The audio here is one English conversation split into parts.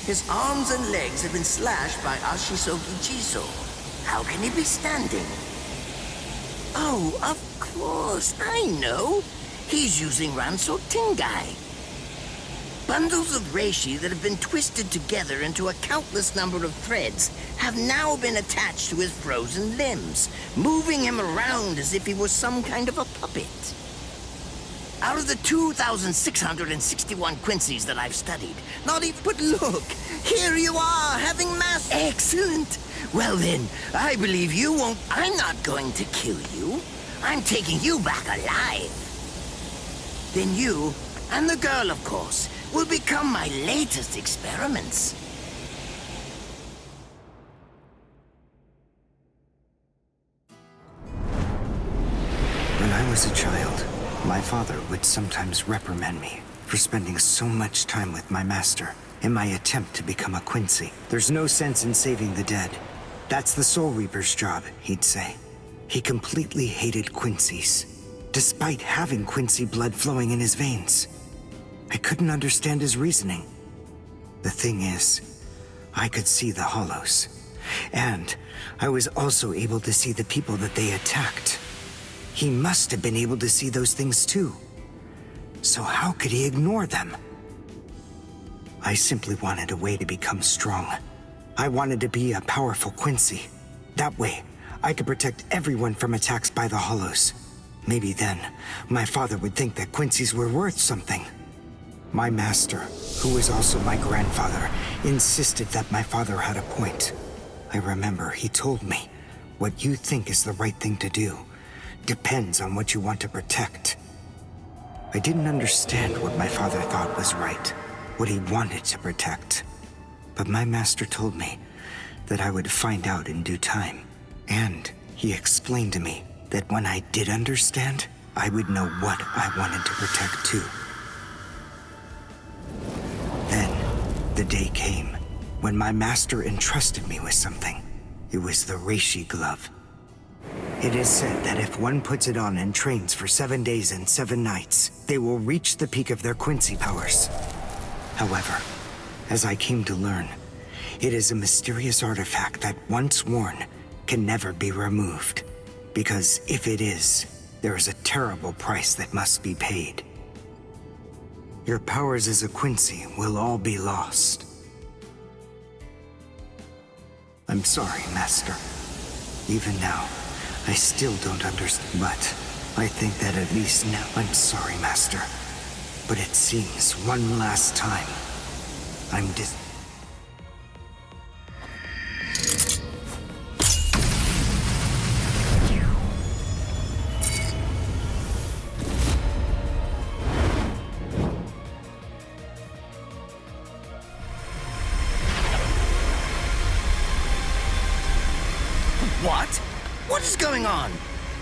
His arms and legs have been slashed by Ashisoki Jiso. How can he be standing? Oh, of course, I know. He's using Ranso Tingai. Bundles of reishi that have been twisted together into a countless number of threads have now been attached to his frozen limbs, moving him around as if he was some kind of a puppet. Out of the 2,661 Quincy's that I've studied, not even... But look, here you are, having mass... Excellent! Well then, I believe you won't... I'm not going to kill you. I'm taking you back alive. Then you, and the girl, of course, will become my latest experiments. When I was a child, my father would sometimes reprimand me for spending so much time with my master in my attempt to become a Quincy. There's no sense in saving the dead. That's the Soul Reaper's job, he'd say. He completely hated Quincy's, despite having Quincy blood flowing in his veins. I couldn't understand his reasoning. The thing is, I could see the hollows, and I was also able to see the people that they attacked. He must have been able to see those things too. So how could he ignore them? I simply wanted a way to become strong. I wanted to be a powerful Quincy. That way, I could protect everyone from attacks by the hollows. Maybe then, my father would think that Quincy's were worth something. My master, who was also my grandfather, insisted that my father had a point. I remember he told me, what you think is the right thing to do depends on what you want to protect. I didn't understand what my father thought was right, what he wanted to protect. But my master told me that I would find out in due time. And he explained to me that when I did understand, I would know what I wanted to protect too. Then, the day came when my master entrusted me with something. It was the reishi glove. It is said that if one puts it on and trains for 7 days and 7 nights, they will reach the peak of their Quincy powers. However, as I came to learn, it is a mysterious artifact that once worn can never be removed. Because if it is, there is a terrible price that must be paid. Your powers as a Quincy will all be lost. I'm sorry, Master. Even now, I still don't understand, but I think that at least now... I'm sorry, Master. But it seems one last time, I'm What? What is going on?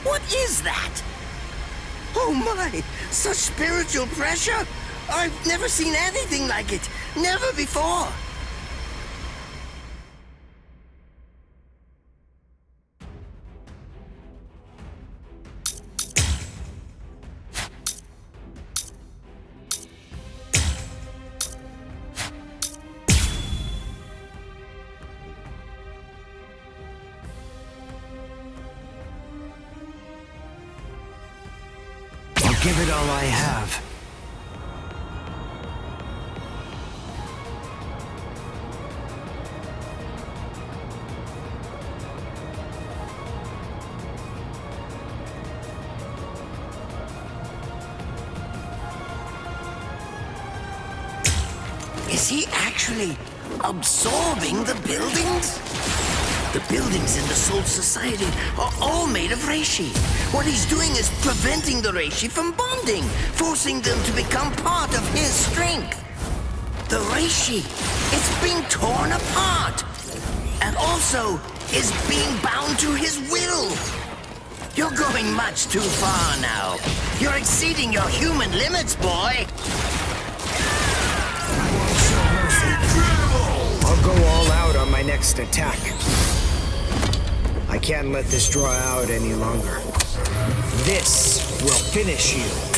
What is that? Oh my! Such spiritual pressure? I've never seen anything like it. Never before. give it all I have. Is he actually absorbing the buildings? The buildings in the Soul Society are all made of reishi. What he's doing is preventing the reishi from bonding, forcing them to become part of his strength. The reishi is being torn apart, and also is being bound to his will. You're going much too far now. You're exceeding your human limits, boy. I'll go all out on my next attack. I can't let this draw out any longer. This will finish you.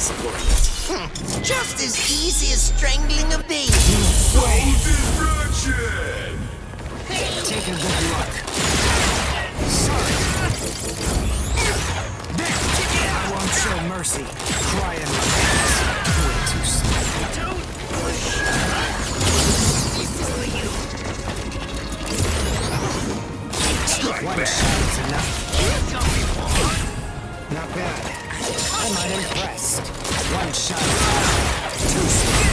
this point. Just as easy as strangling a baby. Take a good look. Sorry. I won't show mercy. Cry in my hands. Way too slow. Don't push. One shot is enough. Not bad. I'm unimpressed. One shot is enough. Too slow.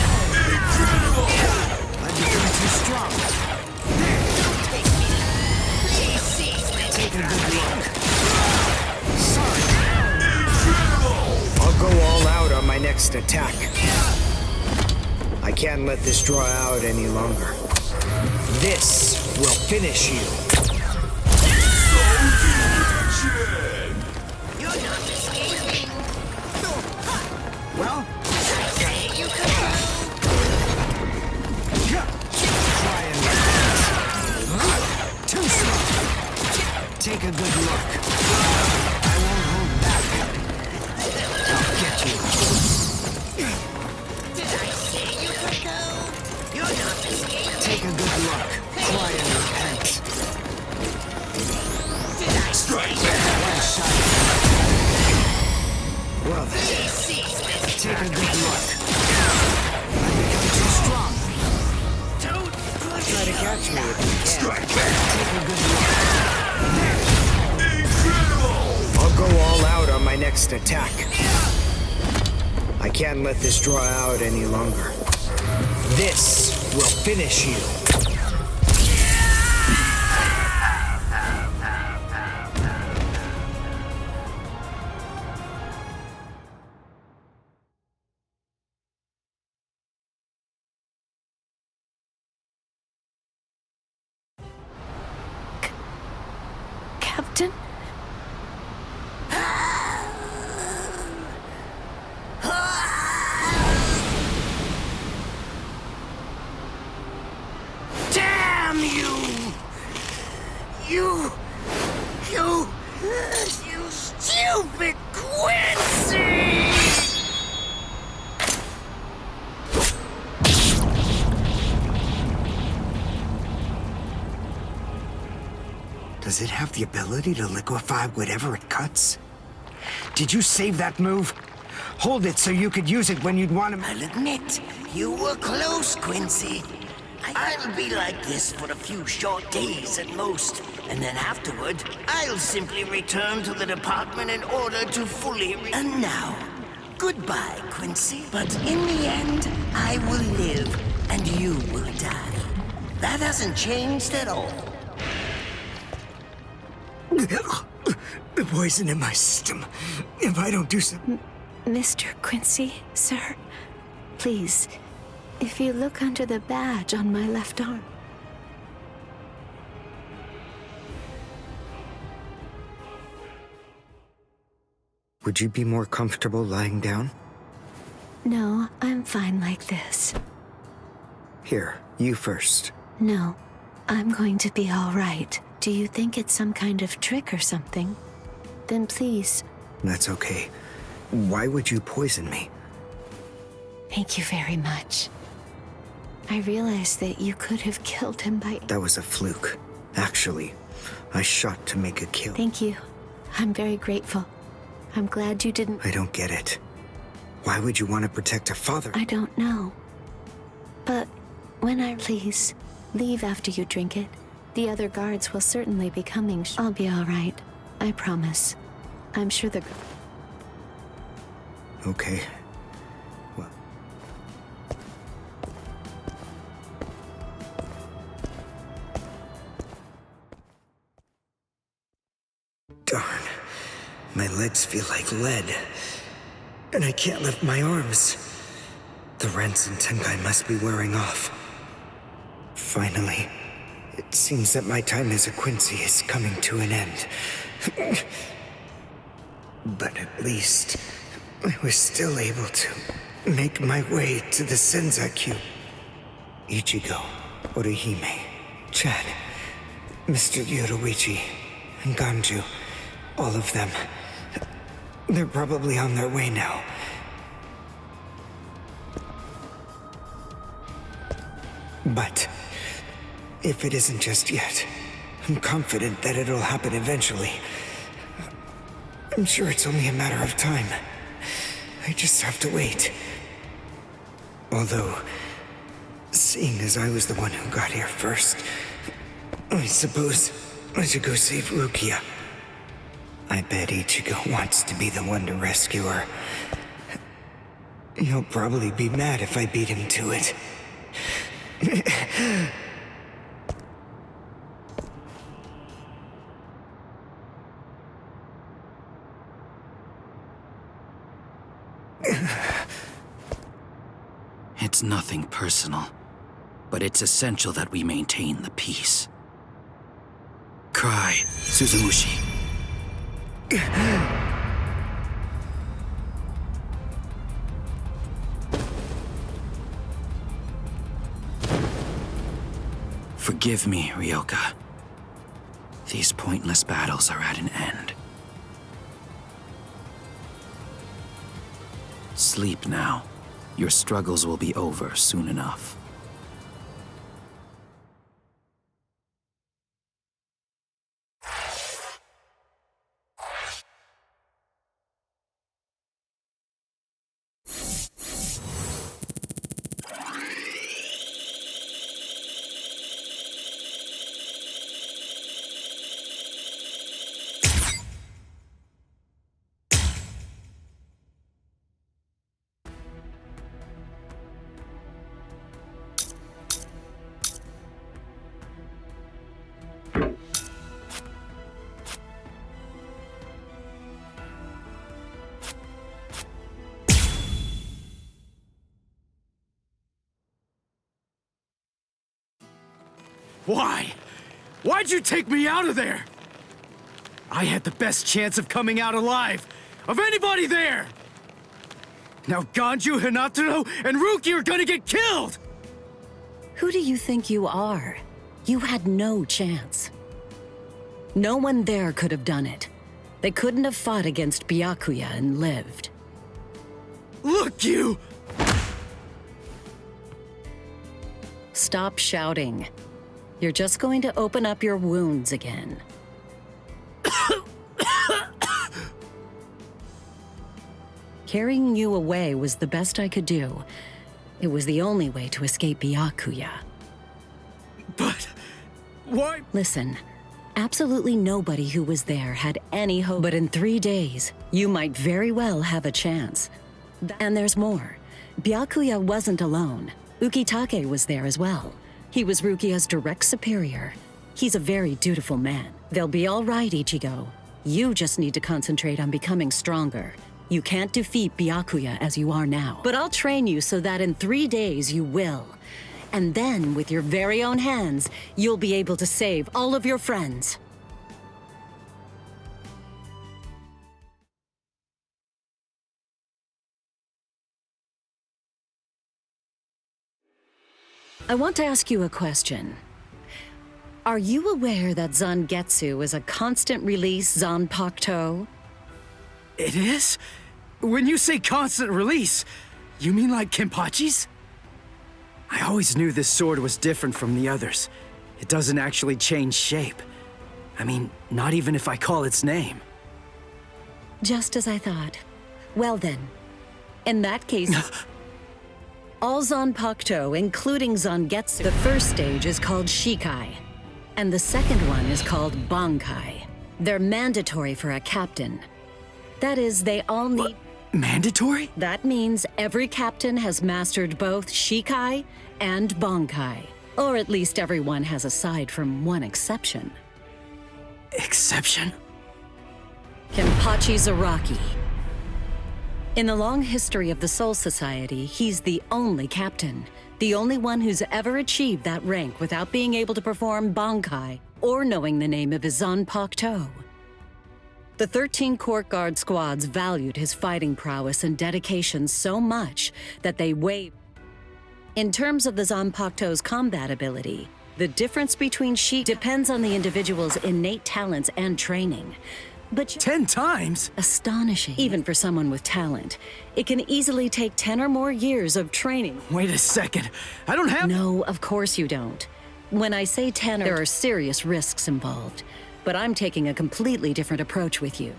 Incredible! I've become too strong. Don't take me. Please seize me. Take a good look. Sorry. I'll go all out on my next attack. I can't let this draw out any longer. This will finish you. You're not escaping. Well, You can try and too slow. Take a good look. I won't hold back. I'll get you. Did I say you could go? You're not escaping. Take a good look. Try and repent. Did I Strike! One shot. Well then, seize me? take a good look. I've become too strong. Don't push. Try to catch me if you can. Strike! Take a good look. I'll go all out on my next attack. I can't let this draw out any longer. This will finish you. Captain? Damn you! You stupid Quincy! Does it have the ability to liquefy whatever it cuts? Did you save that move? Hold it so you could use it when you'd want to... I'll admit, you were close, Quincy. I'll be like this for a few short days at most, and then afterward, I'll simply return to the department in order to fully And now, goodbye, Quincy. But in the end, I will live, and you will die. That hasn't changed at all. The poison in my system. If I don't do something... Mr. Quincy, sir, please, if you look under the badge on my left arm. Would you be more comfortable lying down? No, I'm fine like this. Here, you first. No, I'm going to be all right. Do you think it's some kind of trick or something? Then please. That's okay. Why would you poison me? Thank you very much. I realized that you could have killed him by... That was a fluke. Actually, I shot to make a kill. Thank you. I'm very grateful. I'm glad you didn't... I don't get it. Why would you want to protect a father? I don't know. But when I... Please, leave after you drink it. The other guards will certainly be coming. I'll be all right. I promise. I'm sure the... Okay. Well... Darn. My legs feel like lead. And I can't lift my arms. The rents in Tenkai must be wearing off. Finally, it seems that my time as a Quincy is coming to an end. But at least, I was still able to make my way to the Senzai-Q. Ichigo, Orihime, Chad, Mr. Yoruichi, and Ganju, all of them. They're probably on their way now. But if it isn't just yet, I'm confident that it'll happen eventually. I'm sure it's only a matter of time. I just have to wait. Although, seeing as I was the one who got here first, I suppose I should go save Rukia. I bet Ichigo wants to be the one to rescue her. He'll probably be mad if I beat him to it. It's nothing personal, but it's essential that we maintain the peace. Cry, Suzumushi. Forgive me, Ryoka. These pointless battles are at an end. Sleep now. Your struggles will be over soon enough. Why? Why'd you take me out of there? I had the best chance of coming out alive, of anybody there! Now Ganju, Hinataro, and Ruki are gonna get killed! Who do you think you are? You had no chance. No one there could have done it. They couldn't have fought against Byakuya and lived. Look, you! Stop shouting. You're just going to open up your wounds again. Carrying you away was the best I could do. It was the only way to escape Byakuya. But... why? Listen, absolutely nobody who was there had any hope. But in 3 days, you might very well have a chance. And there's more. Byakuya wasn't alone. Ukitake was there as well. He was Rukia's direct superior. He's a very dutiful man. They'll be all right, Ichigo. You just need to concentrate on becoming stronger. You can't defeat Byakuya as you are now. But I'll train you so that in 3 days you will. And then, with your very own hands, you'll be able to save all of your friends. I want to ask you a question. Are you aware that Zangetsu is a constant release Zanpakuto? It is? When you say constant release, you mean like Kenpachi's? I always knew this sword was different from the others. It doesn't actually change shape. I mean, not even if I call its name. Just as I thought. Well then, in that case... all Zanpakuto, including Zangetsu. The first stage is called Shikai, and the second one is called Bankai. They're mandatory for a captain. That is, they all need... Mandatory? That means every captain has mastered both Shikai and Bankai. Or at least everyone has aside from one exception. Exception? Kenpachi Zaraki. In the long history of the Soul Society, he's the only captain. The only one who's ever achieved that rank without being able to perform Bankai or knowing the name of his Zanpakuto. The 13 court guard squads valued his fighting prowess and dedication so much that they waived. In terms of the Zanpakuto's combat ability, the difference between depends on the individual's innate talents and training. But 10 times? astonishing. Even for someone with talent, it can easily take 10 or more years of training. Wait a second. I don't have... No, of course you don't. When I say 10, there are serious risks involved. But I'm taking a completely different approach with you.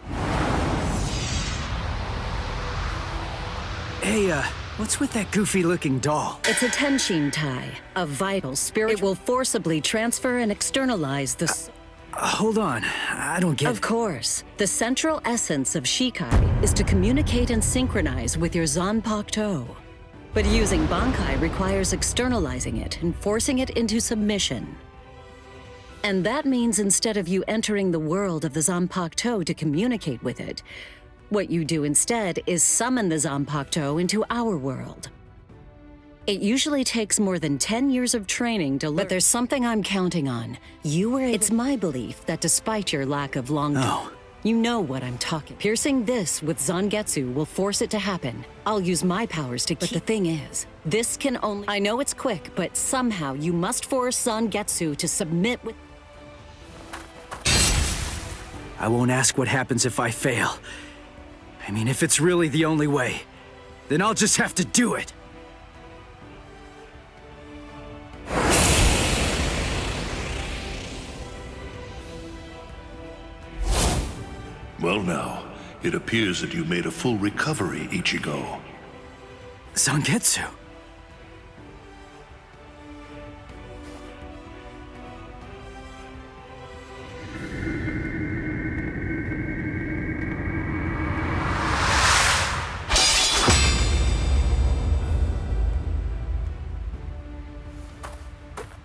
Hey, what's with that goofy-looking doll? It's a Tenshin Tai, a vital spirit. It will forcibly transfer and externalize the... Hold on. I don't get... Of course. The central essence of Shikai is to communicate and synchronize with your Zanpakuto. But using Bankai requires externalizing it and forcing it into submission. And that means instead of you entering the world of the Zanpakuto to communicate with it, what you do instead is summon the Zanpakuto into our world. It usually takes more than 10 years of training to learn. But there's something I'm counting on. You were able... It's my belief that despite your lack of long... Oh. You know what I'm talking. Piercing this with Zangetsu will force it to happen. I'll use my powers to keep... But the thing is, this can only... I know it's quick, but somehow you must force Zangetsu to submit with... I won't ask what happens if I fail. I mean, if it's really the only way, then I'll just have to do it. Well now, it appears that you made a full recovery, Ichigo. Zangetsu.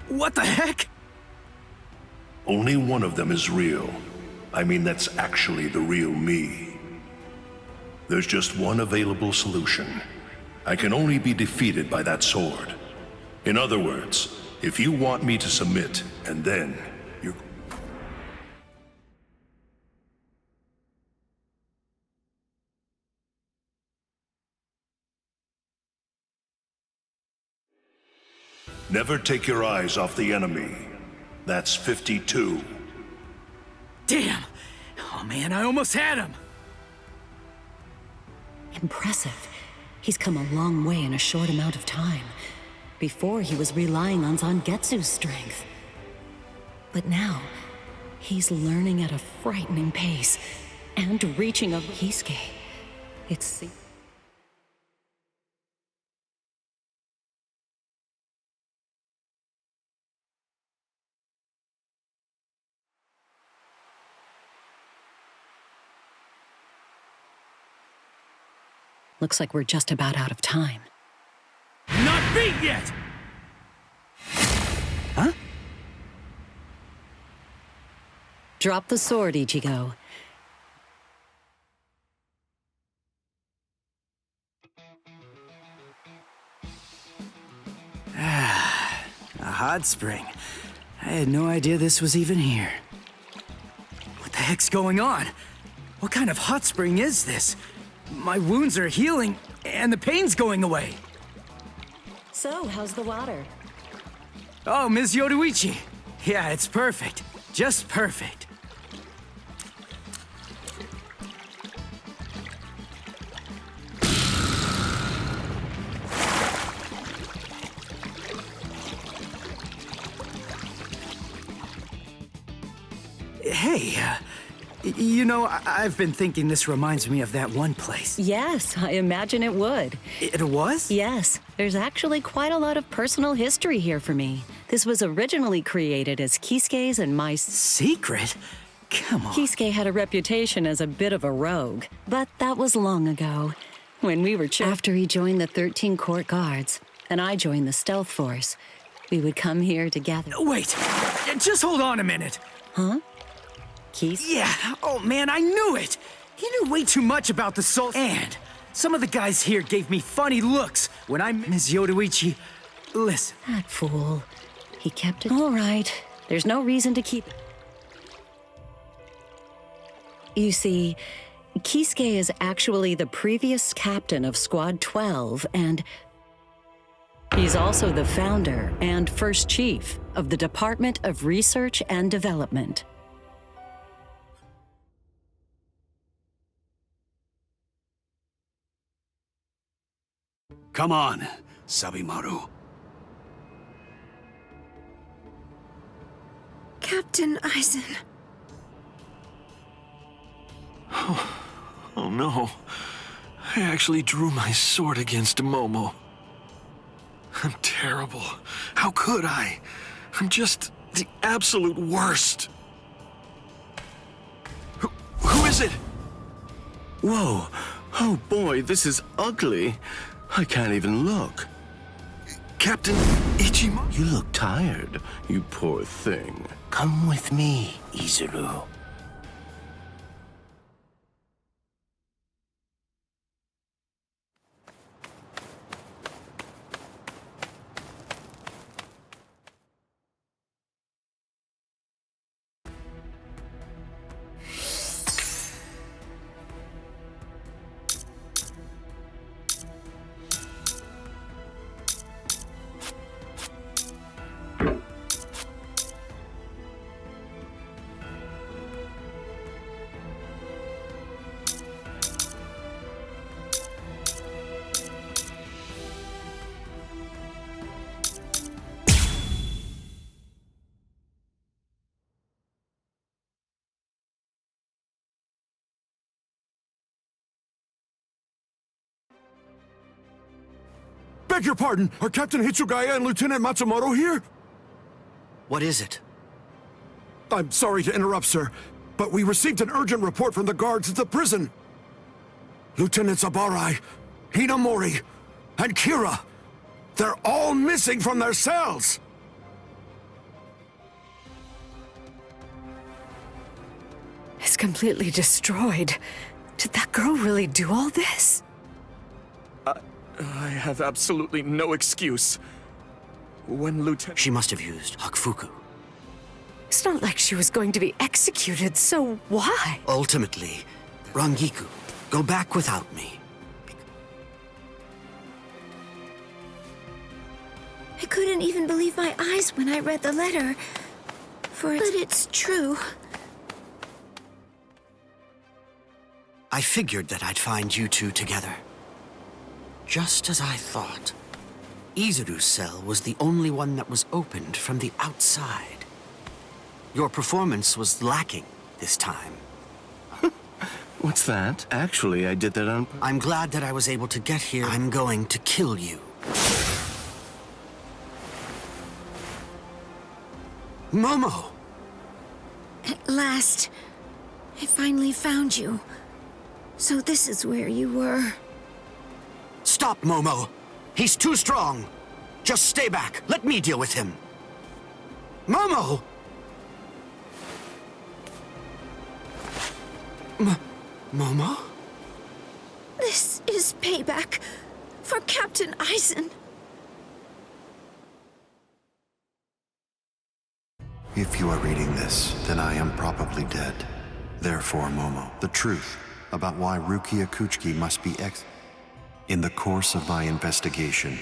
What the heck? Only one of them is real. I mean, that's actually the real me. There's just one available solution. I can only be defeated by that sword. In other words, if you want me to submit, and then you're... Never take your eyes off the enemy. That's 52. Damn! Oh man, I almost had him! Impressive. He's come a long way in a short amount of time. Before, he was relying on Zangetsu's strength. But now, he's learning at a frightening pace, and reaching a Kisuke. It's... Looks like we're just about out of time. Not beat yet! Huh? Drop the sword, Ichigo. A hot spring. I had no idea this was even here. What the heck's going on? What kind of hot spring is this? My wounds are healing, and the pain's going away. So, how's the water? Oh, Ms. Yoruichi. Yeah, it's perfect. Just perfect. Hey, you know, I've been thinking this reminds me of that one place. Yes, I imagine it would. It was? Yes, there's actually quite a lot of personal history here for me. This was originally created as Kisuke's and my... Secret? Come on. Kisuke had a reputation as a bit of a rogue, but that was long ago, when we were after he joined the 13 Court Guards, and I joined the Stealth Force. We would come here together. Wait, just hold on a minute. Huh? Keys? Yeah, oh man, I knew it! He knew way too much about the soul. And some of the guys here gave me funny looks when I... Ms. Yoruichi, listen. That fool. He kept it... All right, there's no reason to keep... You see, Kisuke is actually the previous captain of Squad 12, and... He's also the founder and first chief of the Department of Research and Development. Come on, Sabimaru. Captain Eisen. Oh no. I actually drew my sword against Momo. I'm terrible. How could I? I'm just the absolute worst. Who is it? Whoa. Oh boy, this is ugly. I can't even look. Captain Ichima? You look tired, you poor thing. Come with me, Izuru. Beg your pardon, are Captain Hitsugaya and Lieutenant Matsumoto here? What is it? I'm sorry to interrupt, sir, but we received an urgent report from the guards at the prison. Lieutenant Zabarai, Hinamori, and Kira, they're all missing from their cells! It's completely destroyed. Did that girl really do all this? I have absolutely no excuse. When Lieutenant... She must have used Hakufuku. It's not like she was going to be executed, so why? Ultimately, Rangiku, go back without me. I couldn't even believe my eyes when I read the letter. But it's true. I figured that I'd find you two together. Just as I thought. Izuru's cell was the only one that was opened from the outside. Your performance was lacking this time. What's that? Actually, I did that on... I'm glad that I was able to get here. I'm going to kill you. Momo! At last, I finally found you. So this is where you were. Stop, Momo! He's too strong! Just stay back. Let me deal with him. Momo! Momo? This is payback for Captain Eisen. If you are reading this, then I am probably dead. Therefore, Momo, the truth about why Rukia Kuchiki must be In the course of my investigation,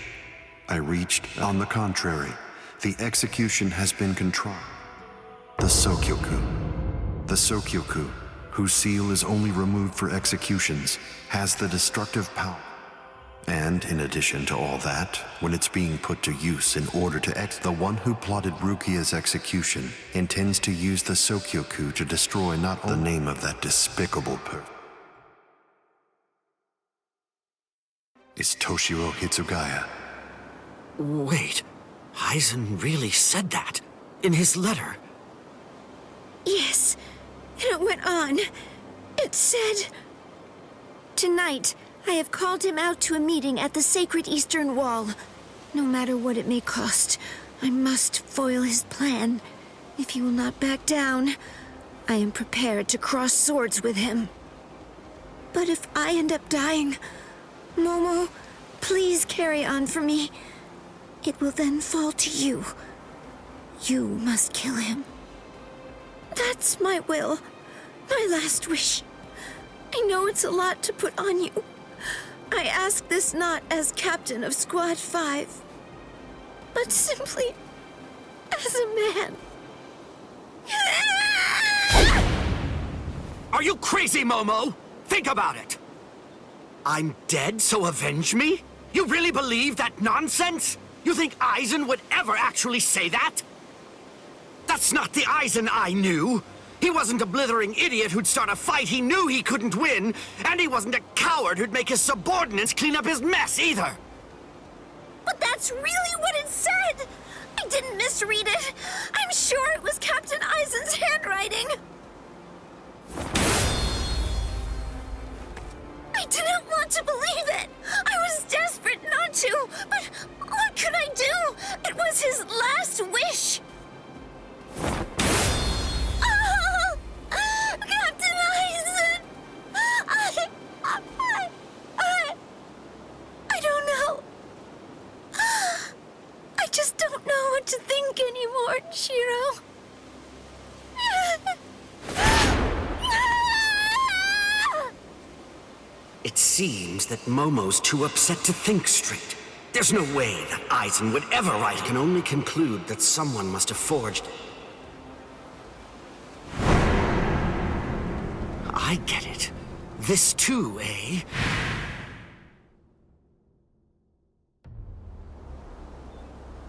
I reached, on the contrary, the execution has been contrived. The Sokyoku, whose seal is only removed for executions, has the destructive power. And in addition to all that, when it's being put to use in order to the one who plotted Rukia's execution intends to use the Sokyoku to destroy not only the name of that despicable person. Is Toshiro Hitsugaya. Wait, Eisen really said that? In his letter? Yes, and it went on. It said... Tonight, I have called him out to a meeting at the sacred Eastern Wall. No matter what it may cost, I must foil his plan. If he will not back down, I am prepared to cross swords with him. But if I end up dying, Momo, please carry on for me. It will then fall to you. You must kill him. That's my will. My last wish. I know it's a lot to put on you. I ask this not as captain of Squad 5, but simply as a man. Are you crazy, Momo? Think about it! I'm dead, so avenge me? You really believe that nonsense? You think Aizen would ever actually say that? That's not the Aizen I knew. He wasn't a blithering idiot who'd start a fight he knew he couldn't win, and he wasn't a coward who'd make his subordinates clean up his mess either. But that's really what it said! I didn't misread it. I'm sure it was Captain Aizen's handwriting. I didn't want to believe it. I was desperate not to, but what could I do? It was his last wish. Oh, Captain Aizen! I don't know. I just don't know what to think anymore, Shiro. It seems that Momo's too upset to think straight. There's no way that Aizen would ever write. I can only conclude that someone must have forged it. I get it. This too, eh?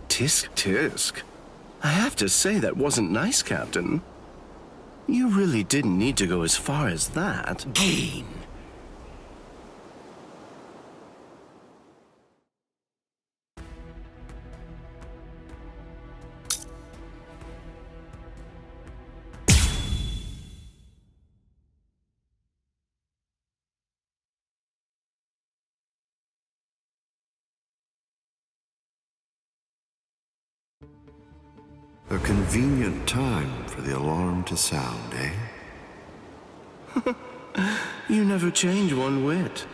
Tisk tisk. I have to say that wasn't nice, Captain. You really didn't need to go as far as that. Gin. A convenient time for the alarm to sound, eh? You never change one whit.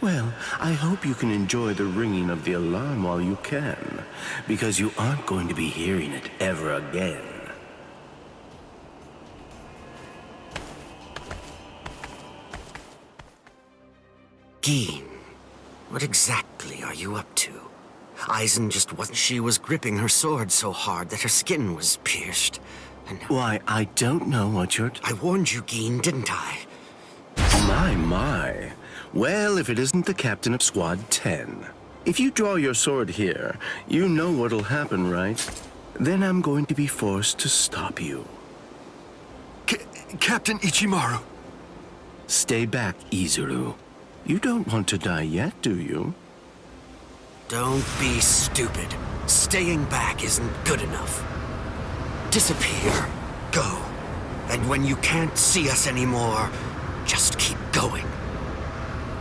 Well, I hope you can enjoy the ringing of the alarm while you can, because you aren't going to be hearing it ever again. Gin, what exactly are you up to? Aizen just wasn't. She was gripping her sword so hard that her skin was pierced. And why, I don't know what you're... I warned you, Gin, didn't I? My. Well, if it isn't the captain of Squad 10. If you draw your sword here, you know what'll happen, right? Then I'm going to be forced to stop you. Captain Ichimaru. Stay back, Izuru. You don't want to die yet, do you? Don't be stupid. Staying back isn't good enough. Disappear. Go. And when you can't see us anymore, just keep going.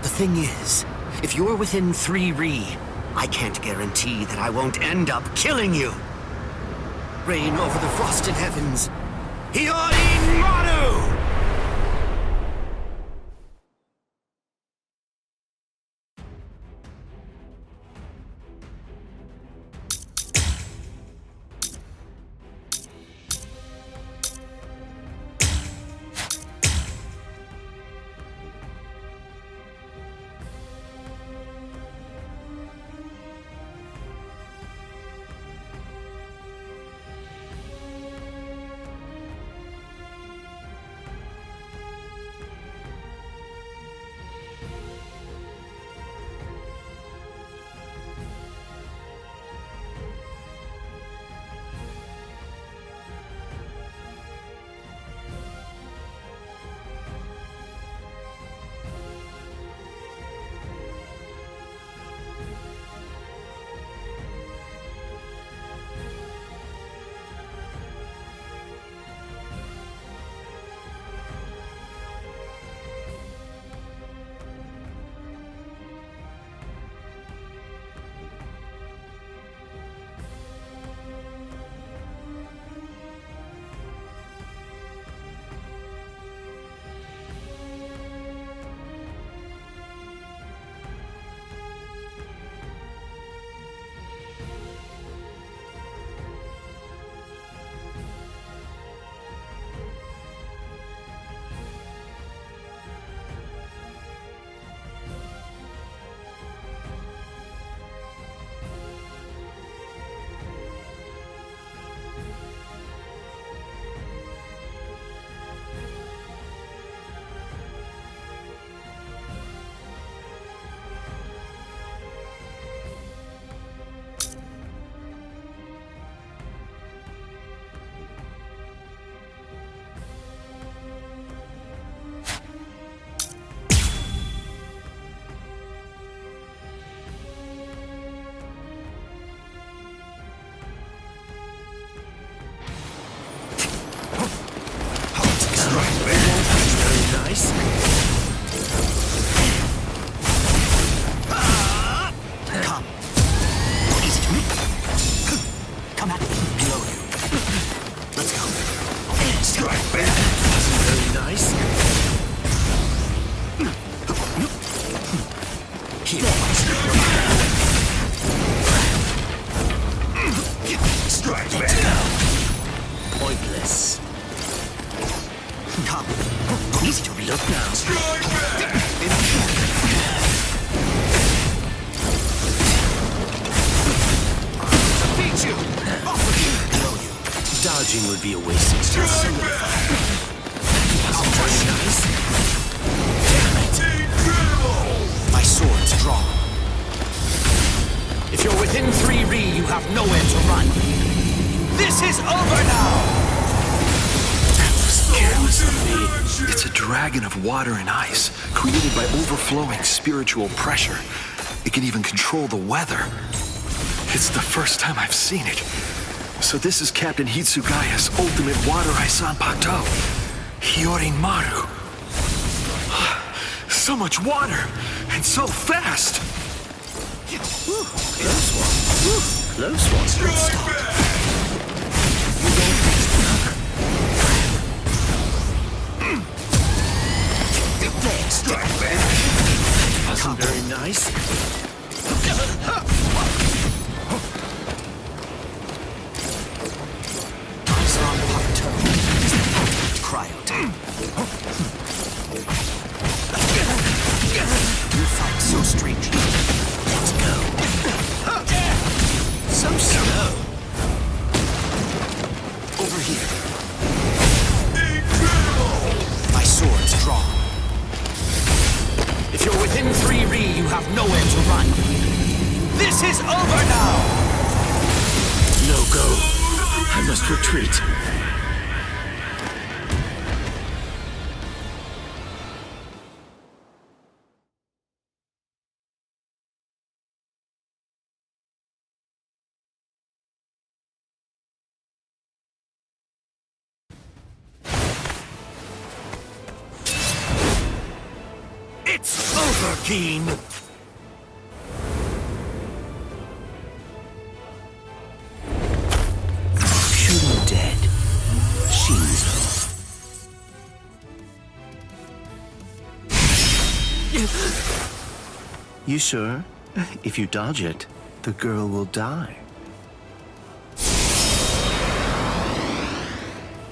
The thing is, if you're within 3 Ri, I can't guarantee that I won't end up killing you. Reign over the frosted heavens. Hiyori Maru! nice. Come. Easy to me. Come at me. Below you. Let's go. Strike back. Very nice. Here. Strike back. Pointless. Come. Easy to reload now. Strike back. Beat you. Off with you. Below you. Dodging would be a waste of time. Strike back. Very nice. Damn it. Incredible. My sword's drawn. If you're within 3 Ri, you have nowhere to run. This is over now! That was careless of me. It's a dragon of water and ice, created by overflowing spiritual pressure. It can even control the weather. It's the first time I've seen it. So this is Captain Hitsugaya's ultimate water ice Zanpakuto. Hyorimaru. So much water, and so fast! Whew, close one. Whew, close one. Good start. You don't taste another. There, strike back. Wasn't very nice. Zanpakuto is the ultimate cryo tank. You fight so strangely. Let's go. So slow. Over here. Incredible! My sword's drawn. If you're within 3 Ri, you have nowhere to run. This is over now! No go. I must retreat. It's over, Keen! Shoot him dead. Shinzo. You sure? If you dodge it, the girl will die.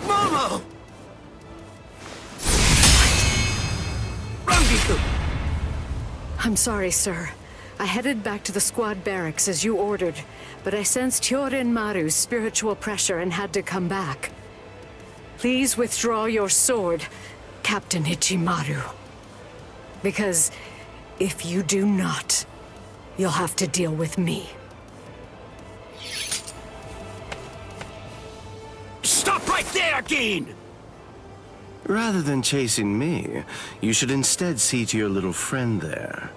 Momo! I'm sorry, sir. I headed back to the squad barracks as you ordered, but I sensed Hyorin Maru's spiritual pressure and had to come back. Please withdraw your sword, Captain Ichimaru. Because if you do not, you'll have to deal with me. Stop right there, Geen! Rather than chasing me, you should instead see to your little friend there.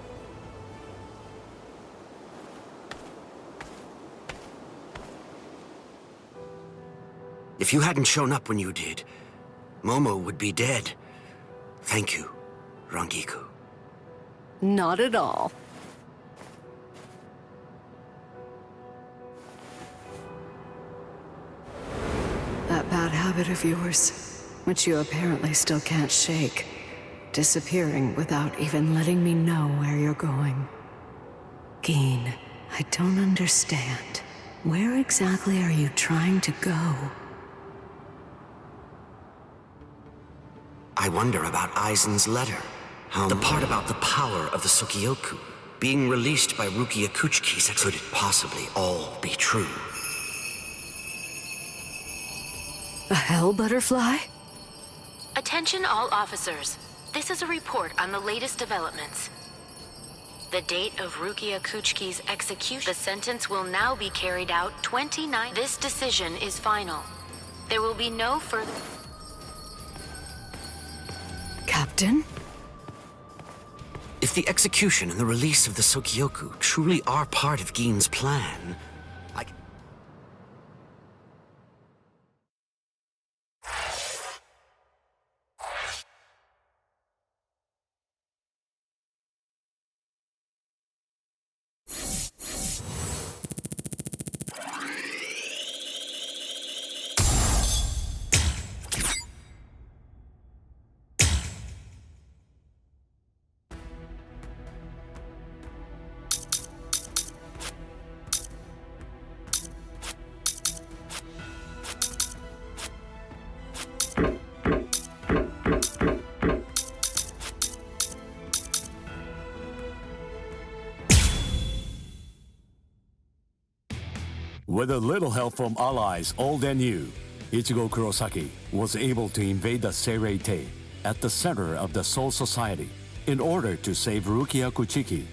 If you hadn't shown up when you did, Momo would be dead. Thank you, Rangiku. Not at all. That bad habit of yours, which you apparently still can't shake. Disappearing without even letting me know where you're going. Geen, I don't understand. Where exactly are you trying to go? I wonder about Aizen's letter. The part about the power of the Sokyoku being released by Rukia Kuchiki's. Could it possibly all be true? A hell butterfly? Attention all officers. This is a report on the latest developments. The date of Rukia Kuchiki's execution. The sentence will now be carried out 29. This decision is final. There will be no further... Captain? If the execution and the release of the Sokyoku truly are part of Geen's plan, With a little help from allies old and new, Ichigo Kurosaki was able to invade the Seirei at the center of the Soul Society in order to save Rukia Kuchiki.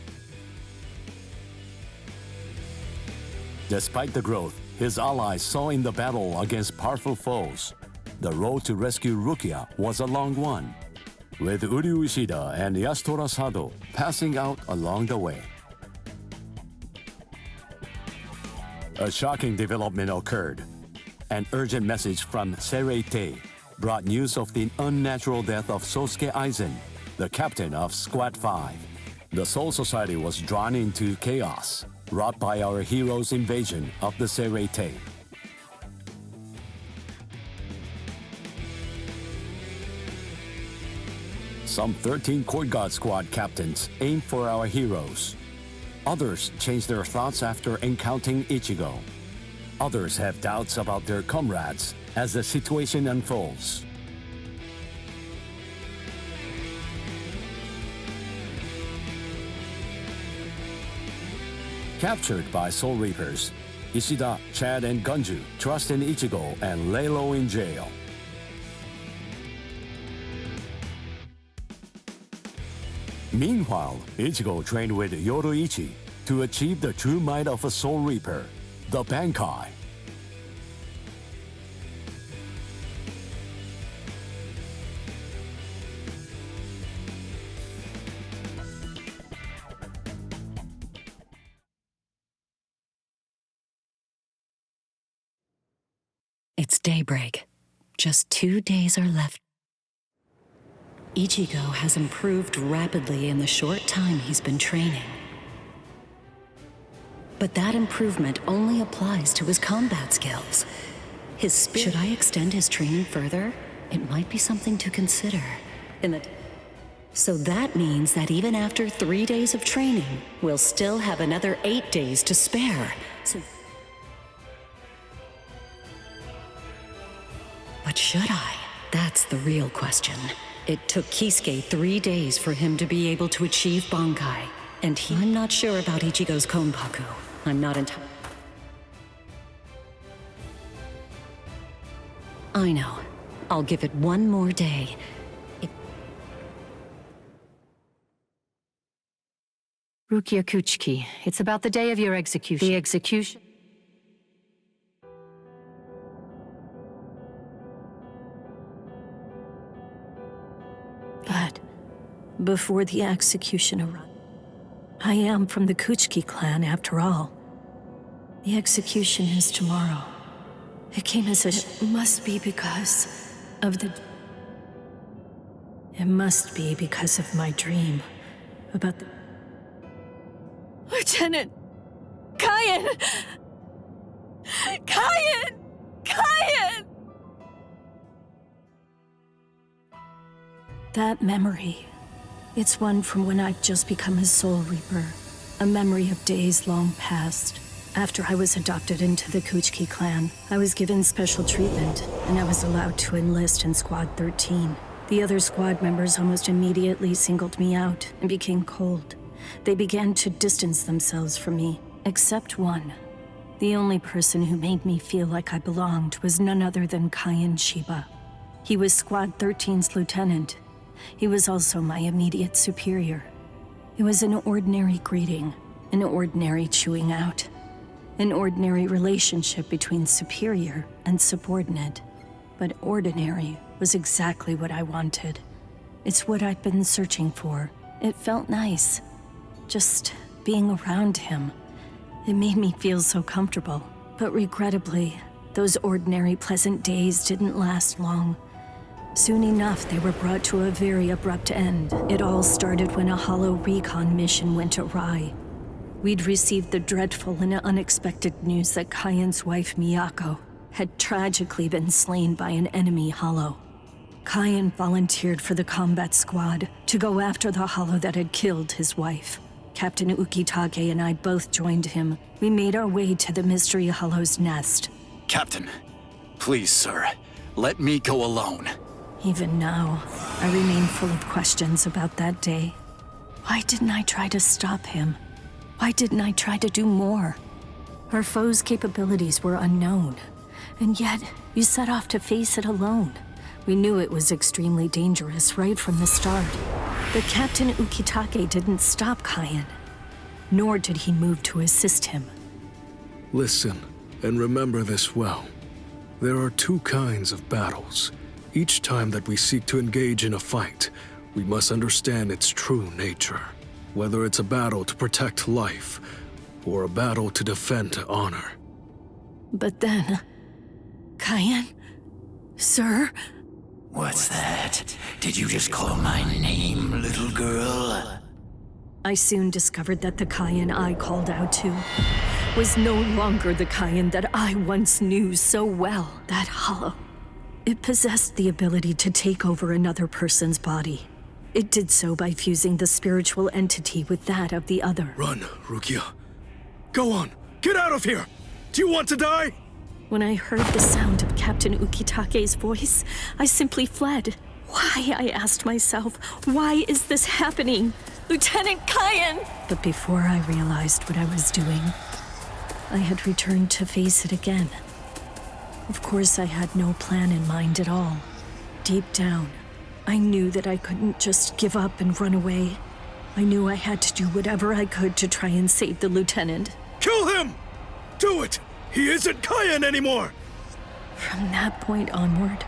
Despite the growth his allies saw in the battle against powerful foes, the road to rescue Rukia was a long one, with Uryu Ishida and Yasutora Sado passing out along the way. A shocking development occurred. An urgent message from Seirei brought news of the unnatural death of Sosuke Aizen, the captain of Squad 5. The Soul Society was drawn into chaos, wrought by our hero's invasion of the Seirei. Some 13 Court Guard Squad captains aimed for our heroes. Others changed their thoughts after encountering Ichigo. Others have doubts about their comrades as the situation unfolds. Captured by Soul Reapers, Ishida, Chad, and Gunju trust in Ichigo and lay low in jail. Meanwhile, Ichigo trained with Yoruichi to achieve the true might of a Soul Reaper, the Bankai. It's daybreak. Just 2 days are left. Ichigo has improved rapidly in the short time he's been training. But that improvement only applies to his combat skills. His spirit... Should I extend his training further? It might be something to consider. So that means that even after 3 days of training, we'll still have another 8 days to spare. But should I? That's the real question. It took Kisuke 3 days for him to be able to achieve Bankai, and I'm not sure about Ichigo's Konpaku. I'm not entirely... I know. I'll give it one more day. Rukia Kuchiki, it's about the day of your execution. The execution? But before the execution arrived, I am from the Kuchiki clan after all. The execution is tomorrow. It came as a... It must be because of the... It must be because of my dream about the... Lieutenant! Kyan! Kyan! Kyan! That memory, it's one from when I'd just become a Soul Reaper. A memory of days long past. After I was adopted into the Kuchiki clan, I was given special treatment, and I was allowed to enlist in Squad 13. The other squad members almost immediately singled me out and became cold. They began to distance themselves from me, except one. The only person who made me feel like I belonged was none other than Kyan Shiba. He was Squad 13's lieutenant. He was also my immediate superior. It was an ordinary greeting, an ordinary chewing out, an ordinary relationship between superior and subordinate. But ordinary was exactly what I wanted. It's what I'd been searching for. It felt nice, just being around him. It made me feel so comfortable. But regrettably, those ordinary pleasant days didn't last long. Soon enough, they were brought to a very abrupt end. It all started when a hollow recon mission went awry. We'd received the dreadful and unexpected news that Kyan's wife, Miyako, had tragically been slain by an enemy hollow. Kyan volunteered for the combat squad to go after the hollow that had killed his wife. Captain Ukitage and I both joined him. We made our way to the mystery hollow's nest. Captain, please, sir, let me go alone. Even now, I remain full of questions about that day. Why didn't I try to stop him? Why didn't I try to do more? Our foe's capabilities were unknown, and yet you set off to face it alone. We knew it was extremely dangerous right from the start. But Captain Ukitake didn't stop Kaien, nor did he move to assist him. Listen, and remember this well. There are two kinds of battles. Each time that we seek to engage in a fight, we must understand its true nature. Whether it's a battle to protect life, or a battle to defend honor. But then... Kaien? Sir? What's that? Did you just call my name, little girl? I soon discovered that the Kaien I called out to was no longer the Kaien that I once knew so well, that hollow. It possessed the ability to take over another person's body. It did so by fusing the spiritual entity with that of the other. Run, Rukia. Go on, get out of here! Do you want to die? When I heard the sound of Captain Ukitake's voice, I simply fled. Why, I asked myself, why is this happening? Lieutenant Kaien! But before I realized what I was doing, I had returned to face it again. Of course, I had no plan in mind at all. Deep down, I knew that I couldn't just give up and run away. I knew I had to do whatever I could to try and save the lieutenant. Kill him! Do it! He isn't Kaien anymore! From that point onward,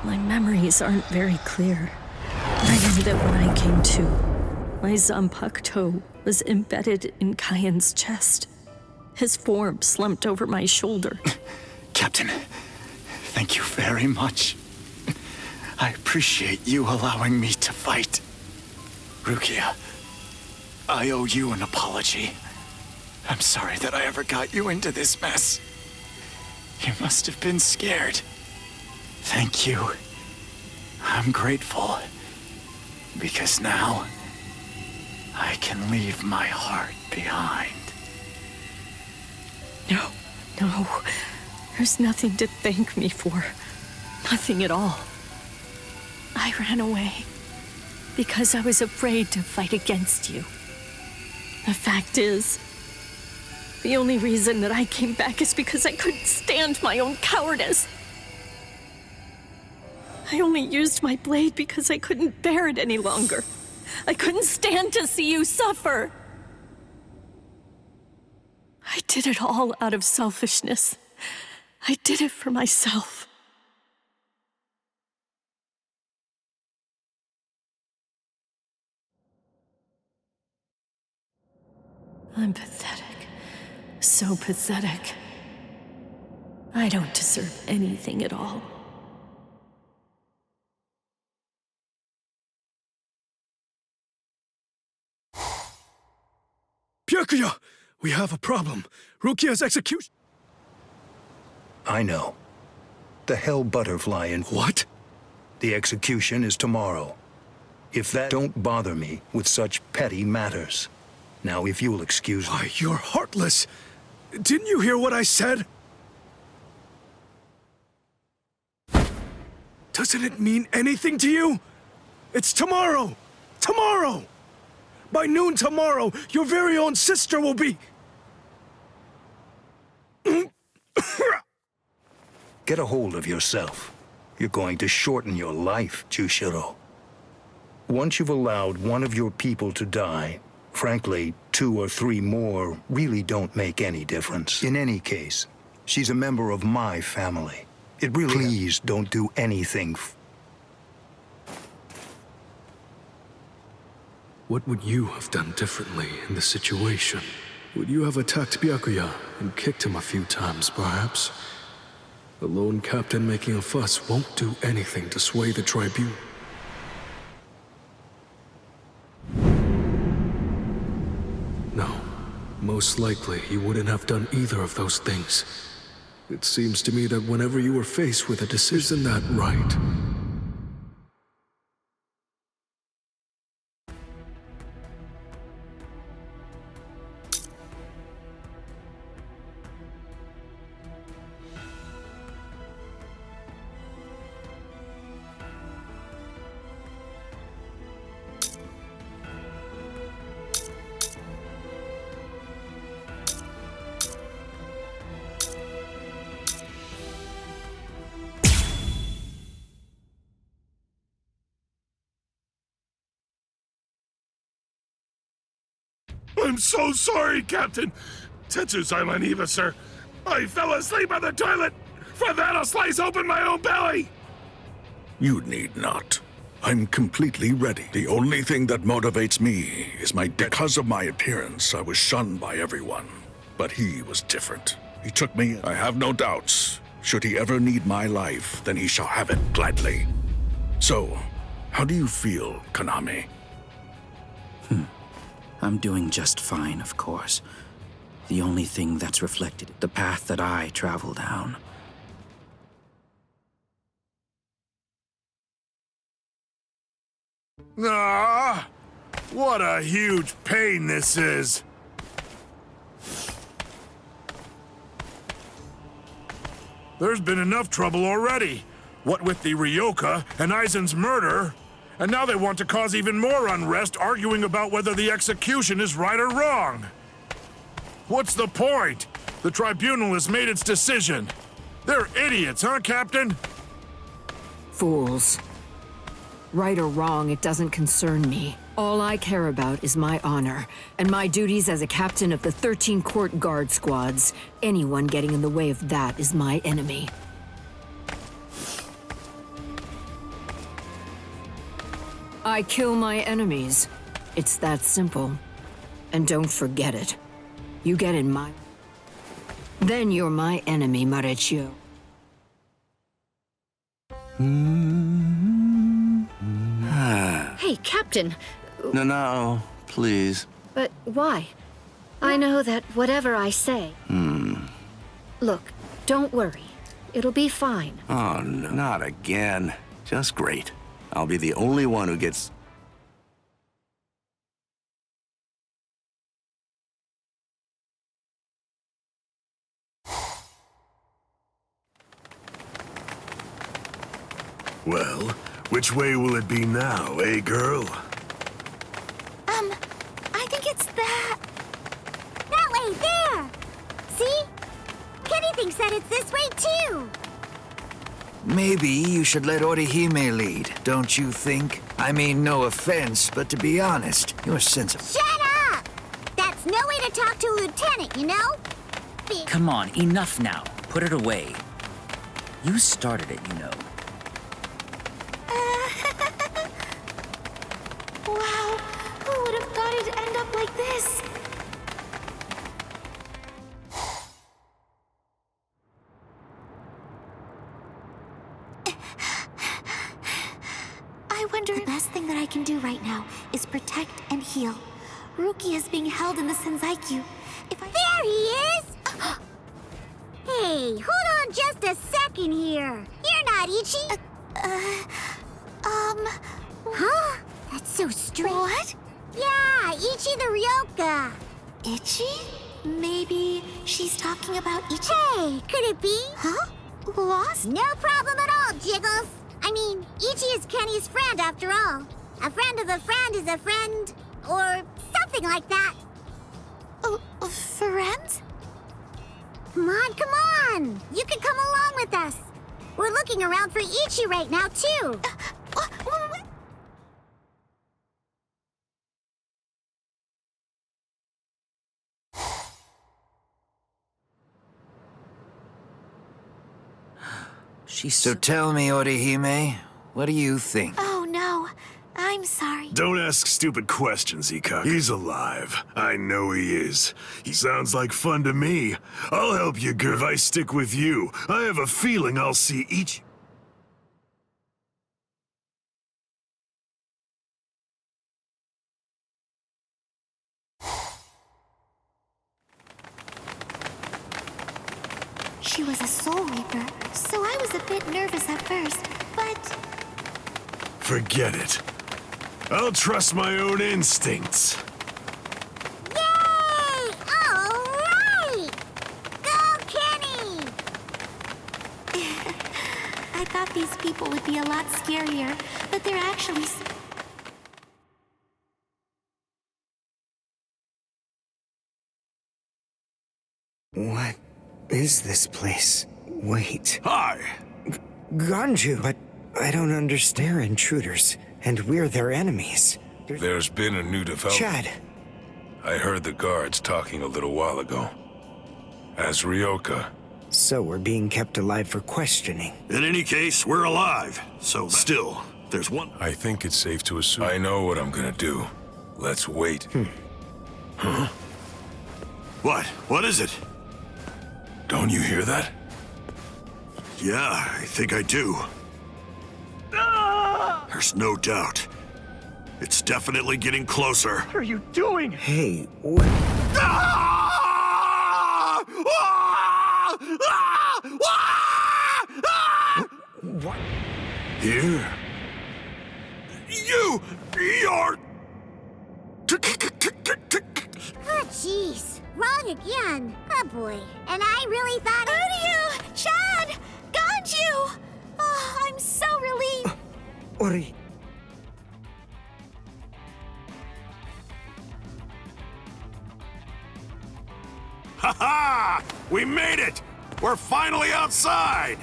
my memories aren't very clear. I knew that when I came to, my Zanpakuto toe was embedded in Kaien's chest. His form slumped over my shoulder. Captain, thank you very much. I appreciate you allowing me to fight. Rukia, I owe you an apology. I'm sorry that I ever got you into this mess. You must have been scared. Thank you. I'm grateful. Because now, I can leave my heart behind. No. There's nothing to thank me for. Nothing at all. I ran away because I was afraid to fight against you. The fact is, the only reason that I came back is because I couldn't stand my own cowardice. I only used my blade because I couldn't bear it any longer. I couldn't stand to see you suffer. I did it all out of selfishness. I did it for myself. I'm pathetic. So pathetic. I don't deserve anything at all. Byakuya! We have a problem. Rukia's execution... I know. The Hell Butterfly and... What? The execution is tomorrow. If that... Don't bother me with such petty matters. Now, if you'll excuse me... Why, you're heartless! Didn't you hear what I said? Doesn't it mean anything to you? It's tomorrow! Tomorrow! By noon tomorrow, your very own sister will be... Get a hold of yourself. You're going to shorten your life, Jushiro. Once you've allowed one of your people to die, frankly, 2 or 3 more really don't make any difference. In any case, she's a member of my family. It really... Please don't do anything. What would you have done differently in this situation? Would you have attacked Byakuya and kicked him a few times, perhaps? The lone captain making a fuss won't do anything to sway the tribune. No, most likely he wouldn't have done either of those things. It seems to me that whenever you are faced with a decision, isn't that right? I'm so sorry, Captain. Tetsusai Laniva, sir. I fell asleep on the toilet. For that, I'll slice open my own belly. You need not. I'm completely ready. The only thing that motivates me is because of my appearance, I was shunned by everyone. But he was different. He took me, I have no doubts. Should he ever need my life, then he shall have it gladly. So, how do you feel, Konami? I'm doing just fine, of course. The only thing that's reflected, the path that I travel down. Ah, what a huge pain this is. There's been enough trouble already. What with the Ryoka and Aizen's murder, and now they want to cause even more unrest, arguing about whether the execution is right or wrong. What's the point? The tribunal has made its decision. They're idiots, huh, Captain? Fools. Right or wrong, it doesn't concern me. All I care about is my honor, and my duties as a captain of the 13 court guard squads. Anyone getting in the way of that is my enemy. I kill my enemies. It's that simple. And don't forget it. You get in my... Then you're my enemy, Marechio. Hey, Captain. No, please. But why? I know that whatever I say... Look, don't worry. It'll be fine. Oh, no, not again. Just great. I'll be the only one who gets... Well, which way will it be now, eh, girl? I think it's that... That way, there! See? Kenny thinks that it's this way, too! Maybe you should let Orihime lead, don't you think? I mean, no offense, but to be honest, your sense of... Shut up! That's no way to talk to a lieutenant, you know? Come on, enough now. Put it away. You started it, you know. Wow, who would have thought it'd end up like this? I wonder... The best thing that I can do right now is protect and heal. Rukia is being held in the Senzaiku. There he is! Hey, hold on just a second here. You're not Ichi. Huh? That's so strange. What? Yeah, Ichi the Ryoka. Ichi? Maybe she's talking about Ichi? Hey, could it be? Huh? Lost? No problem at all, Jiggles. I mean, Ichi is Kenny's friend after all. A friend of a friend is a friend, or something like that. Friends? Come on! You can come along with us. We're looking around for Ichi right now, too. So tell me, Orihime, what do you think? Oh, no. I'm sorry. Don't ask stupid questions, Ikka. He's alive. I know he is. He sounds like fun to me. I'll help you, girl, if I stick with you. I have a feeling I'll see each... She was a Soul Reaper, so I was a bit nervous at first, but... Forget it. I'll trust my own instincts. Yay! All right! Go, Kenny! I thought these people would be a lot scarier, but they're actually... What is this place? Wait. Hi! Ganju, but I don't understand. They're intruders, and we're their enemies. There's been a new development. Chad, I heard the guards talking a little while ago. As Ryoka. So we're being kept alive for questioning. In any case, we're alive. So still, there's one... I think it's safe to assume... I know what I'm gonna do. Let's wait. Huh? What? What is it? Don't you hear that? Yeah, I think I do. There's no doubt. It's definitely getting closer. What are you doing? Hey, what? What? Here? You're... Oh, jeez. Wrong again. Oh, boy. And I really thought... Uryu! Chad! Ganju! Oh, I'm so relieved. Ori... Ha-ha! We made it! We're finally outside!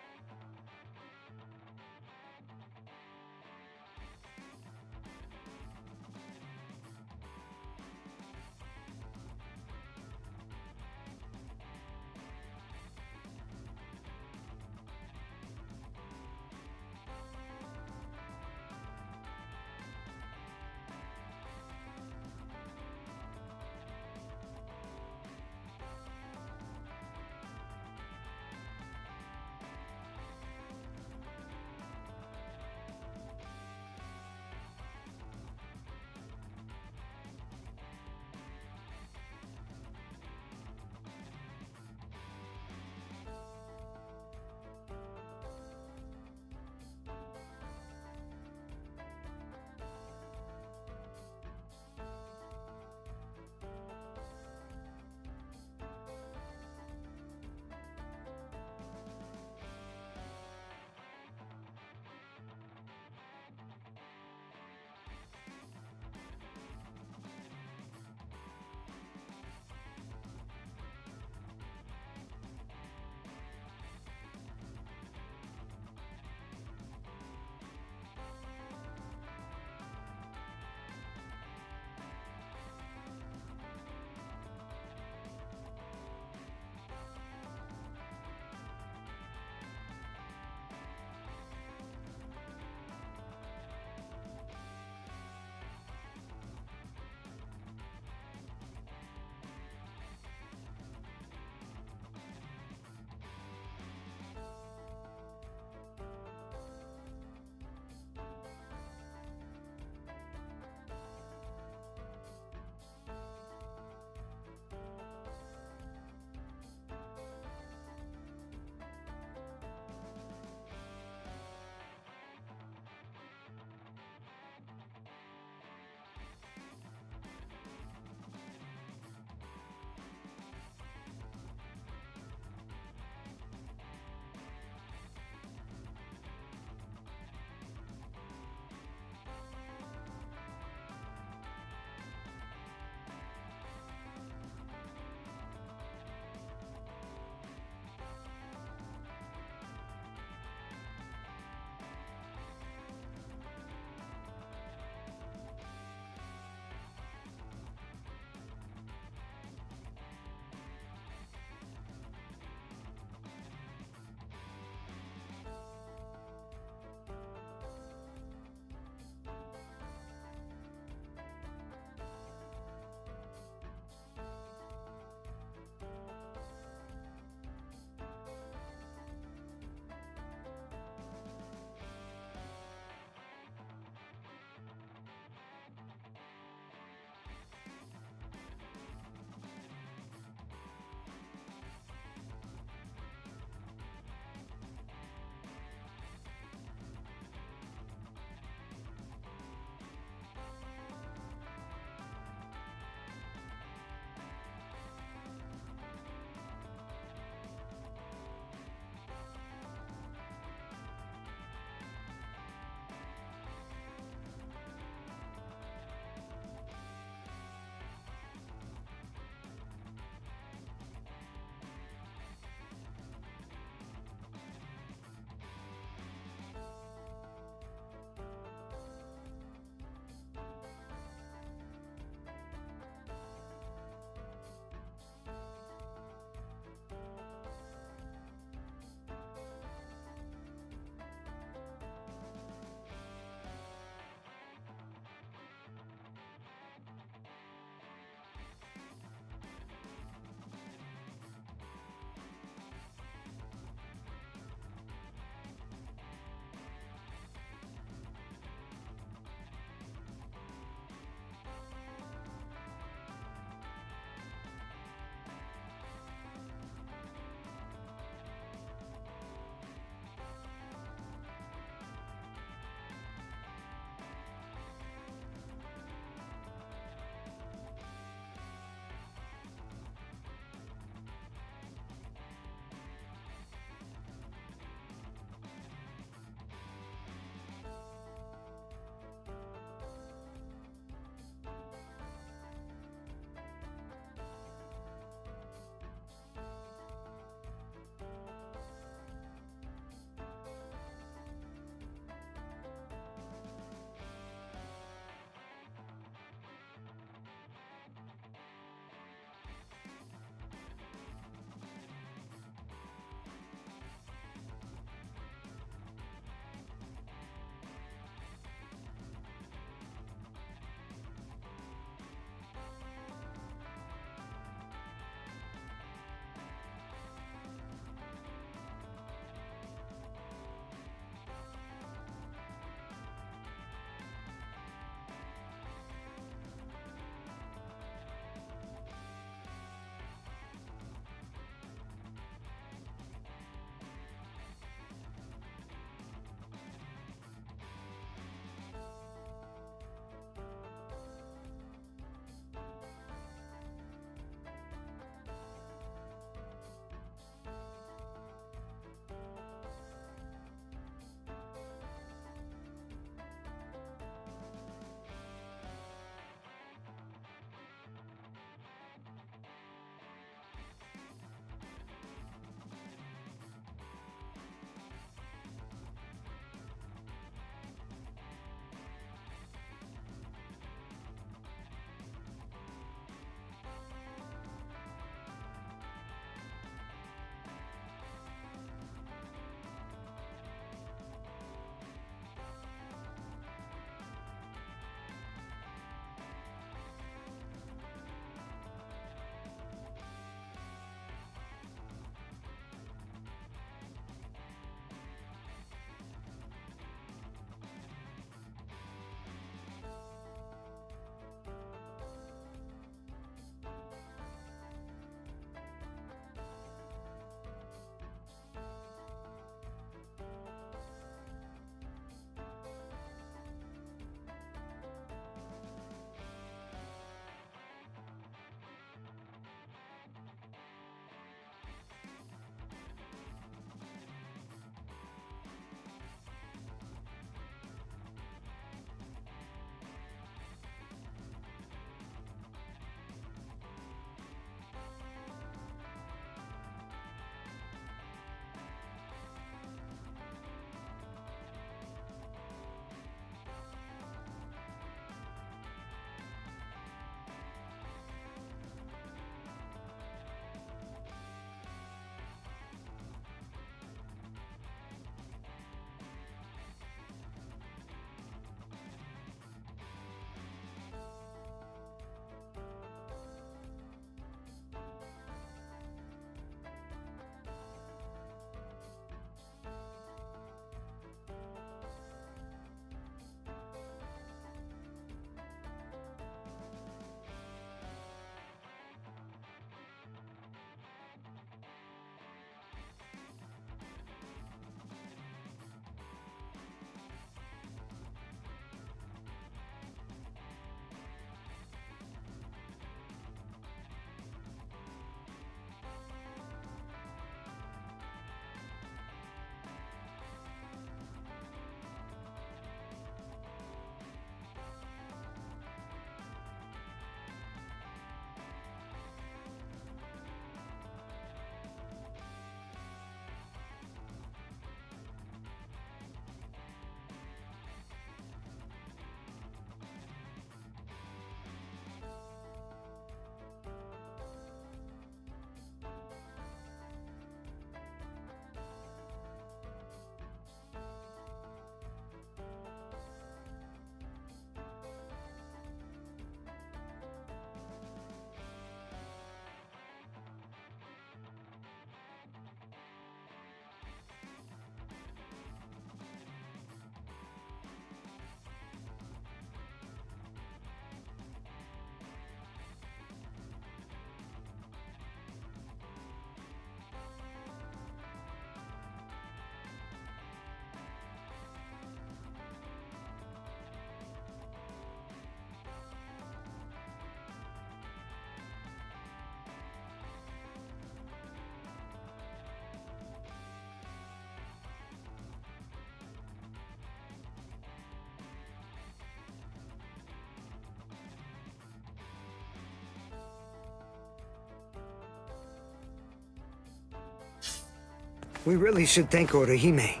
We really should thank Orihime.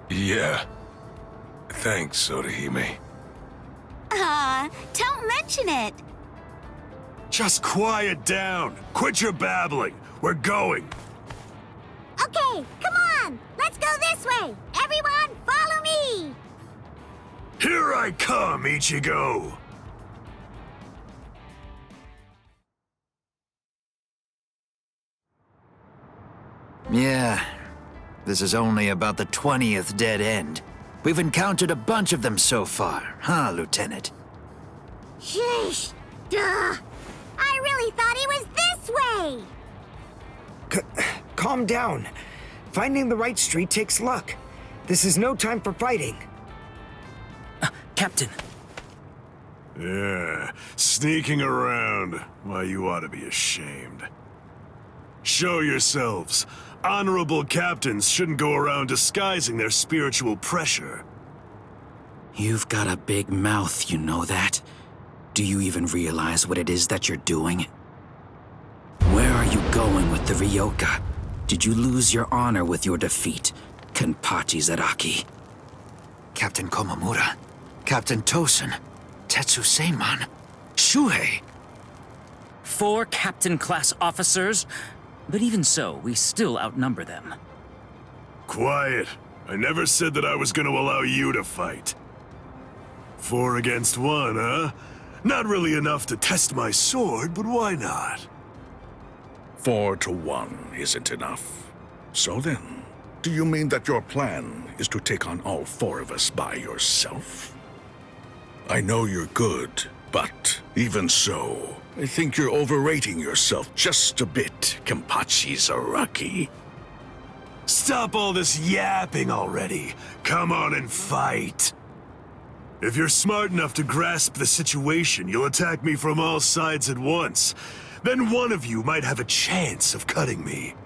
Yeah. Thanks, Orihime. Don't mention it. Just quiet down. Quit your babbling. We're going. Okay, come on. Let's go this way. Everyone, follow me. Here I come, Ichigo. Yeah, this is only about the 20th dead end. We've encountered a bunch of them so far, huh, Lieutenant? Sheesh. Duh. I really thought he was this way. Calm down. Finding the right street takes luck. This is no time for fighting. Captain. Yeah, sneaking around. Why, you ought to be ashamed. Show yourselves. Honorable captains shouldn't go around disguising their spiritual pressure. You've got a big mouth, you know that? Do you even realize what it is that you're doing? Where are you going with the Ryoka? Did you lose your honor with your defeat, Kenpachi Zaraki? Captain Komamura, Captain Tosen, Tetsu Seiman, Shuhei. 4 captain-class officers? But even so, we still outnumber them. Quiet. I never said that I was going to allow you to fight. 4 against 1, huh? Not really enough to test my sword, but why not? 4 to 1 isn't enough. So then, do you mean that your plan is to take on all 4 of us by yourself? I know you're good, but even so, I think you're overrating yourself just a bit, Kenpachi Zaraki. Stop all this yapping already. Come on and fight. If you're smart enough to grasp the situation, you'll attack me from all sides at once. Then one of you might have a chance of cutting me.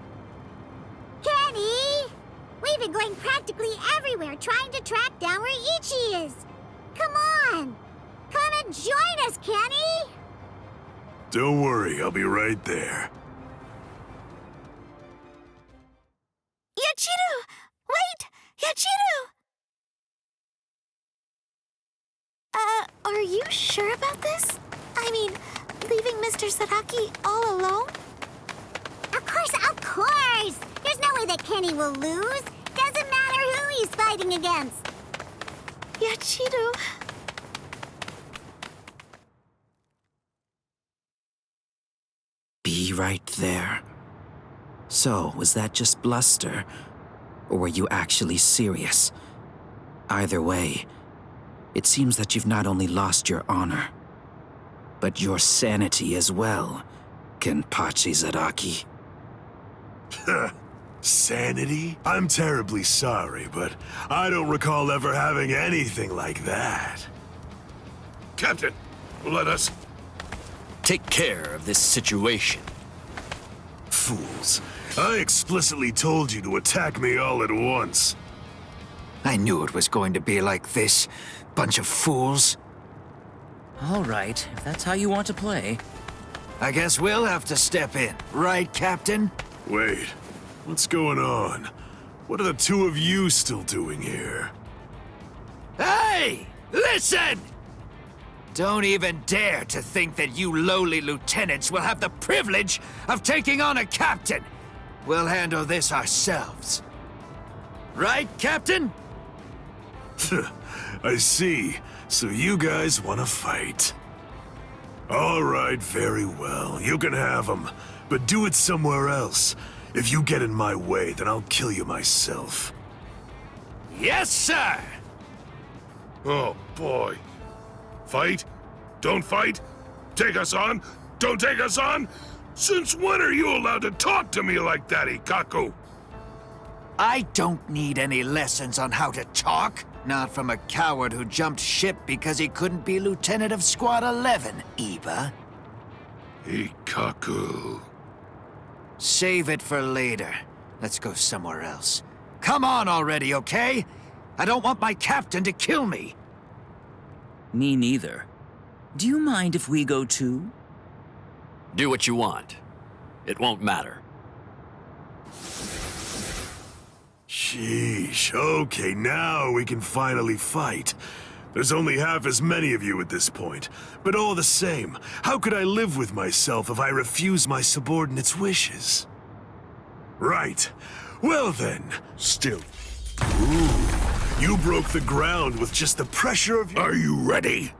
Kenny! We've been going practically everywhere trying to track down where Ichi is. Come on! Come and join us, Kenny! Don't worry, I'll be right there. Yachiru! Wait! Yachiru! Are you sure about this? I mean, leaving Mr. Zaraki all alone? Of course! There's no way that Kenny will lose. Doesn't matter who he's fighting against. Yachiru... Be right there. So, was that just bluster? Or were you actually serious? Either way, it seems that you've not only lost your honor, but your sanity as well, Kenpachi Zaraki. Sanity? I'm terribly sorry, but I don't recall ever having anything like that. Captain, let us... take care of this situation. Fools. I explicitly told you to attack me all at once. I knew it was going to be like this. Bunch of fools. All right, if that's how you want to play. I guess we'll have to step in, right, Captain? Wait, what's going on? What are the two of you still doing here? Hey! Listen! Don't even dare to think that you lowly lieutenants will have the privilege of taking on a captain. We'll handle this ourselves. Right, Captain? I see. So you guys want to fight. All right, very well. You can have them. But do it somewhere else. If you get in my way, then I'll kill you myself. Yes, sir! Oh, boy. Fight? Don't fight? Take us on? Don't take us on? Since when are you allowed to talk to me like that, Ikaku? I don't need any lessons on how to talk. Not from a coward who jumped ship because he couldn't be Lieutenant of Squad 11, Iba. Ikaku. Save it for later. Let's go somewhere else. Come on already, okay? I don't want my captain to kill me. Me neither. Do you mind if we go too? Do what you want. It won't matter. Sheesh, okay, now we can finally fight. There's only half as many of you at this point, but all the same, how could I live with myself if I refuse my subordinates' wishes? Right. Well then. Still. Ooh, you broke the ground with just the pressure of your— Are you ready?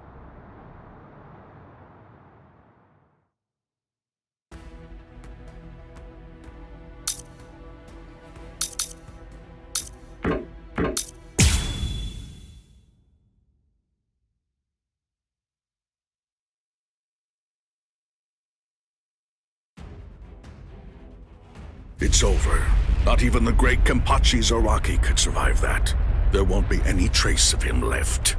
It's over. Not even the great Kenpachi Zaraki could survive that. There won't be any trace of him left.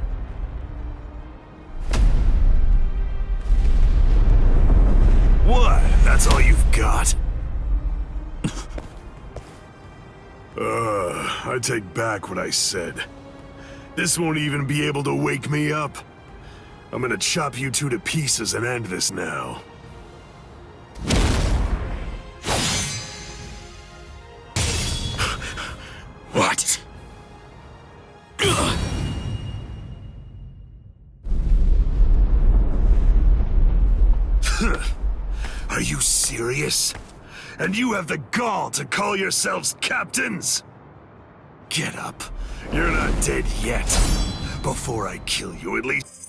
What? That's all you've got? I take back what I said. This won't even be able to wake me up. I'm gonna chop you two to pieces and end this now. What? Are you serious? And you have the gall to call yourselves captains? Get up. You're not dead yet. Before I kill you, at least...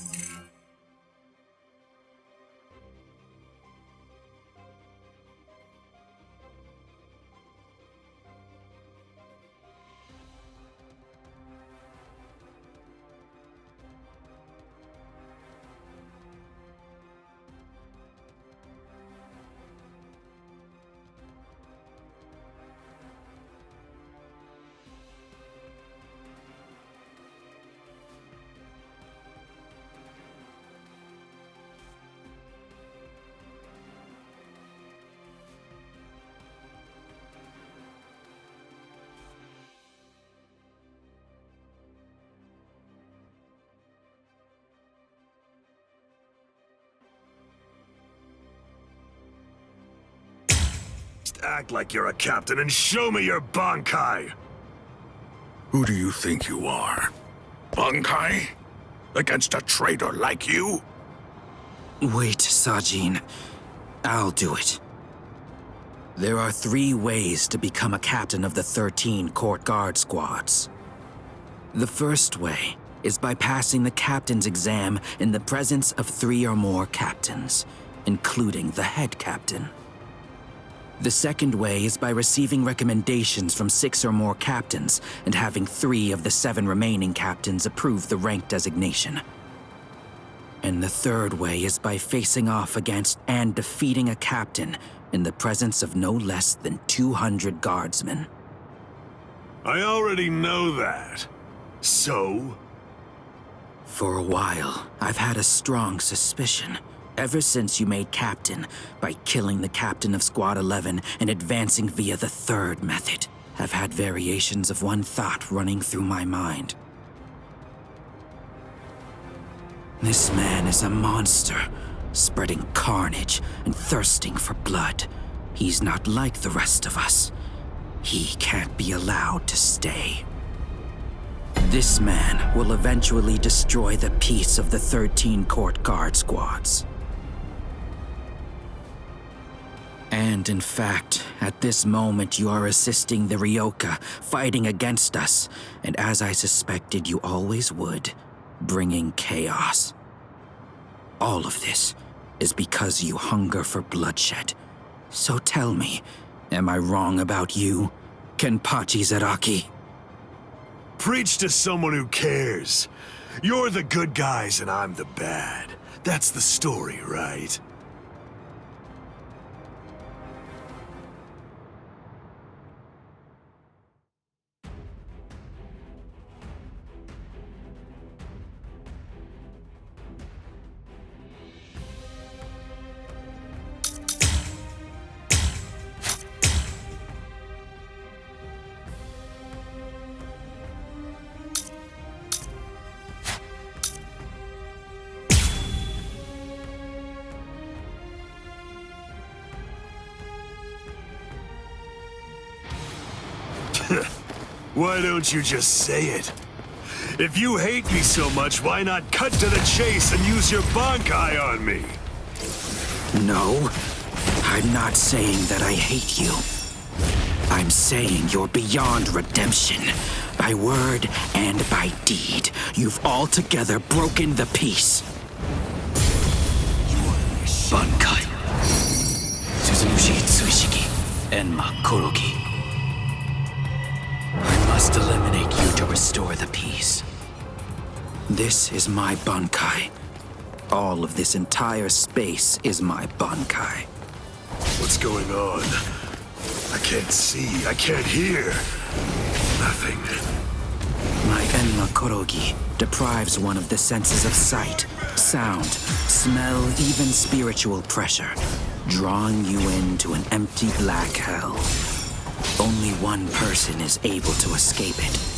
Act like you're a captain and show me your Bankai! Who do you think you are? Bankai? Against a traitor like you? Wait, Sajin. I'll do it. There are 3 ways to become a captain of the 13 court guard squads. The first way is by passing the captain's exam in the presence of 3 or more captains, including the head captain. The second way is by receiving recommendations from 6 or more captains and having 3 of the 7 remaining captains approve the rank designation. And the third way is by facing off against and defeating a captain in the presence of no less than 200 guardsmen. I already know that. So? For a while, I've had a strong suspicion. Ever since you made captain, by killing the captain of Squad 11 and advancing via the third method, I've had variations of one thought running through my mind. This man is a monster, spreading carnage and thirsting for blood. He's not like the rest of us. He can't be allowed to stay. This man will eventually destroy the peace of the 13 court guard squads. And in fact, at this moment you are assisting the Ryoka, fighting against us, and as I suspected you always would, bringing chaos. All of this is because you hunger for bloodshed. So tell me, am I wrong about you, Kenpachi Zaraki? Preach to someone who cares. You're the good guys and I'm the bad. That's the story, right? Why don't you just say it? If you hate me so much, why not cut to the chase and use your Bankai on me? No, I'm not saying that I hate you. I'm saying you're beyond redemption. By word and by deed, you've altogether broken the peace. Bankai. Suzumushi Tsuishiki. Enma Korogi. I must eliminate you to restore the peace. This is my Bankai. All of this entire space is my Bankai. What's going on? I can't see, I can't hear. Nothing. My Enma Korogi deprives one of the senses of sight, sound, smell, even spiritual pressure, drawing you into an empty black hell. Only one person is able to escape it.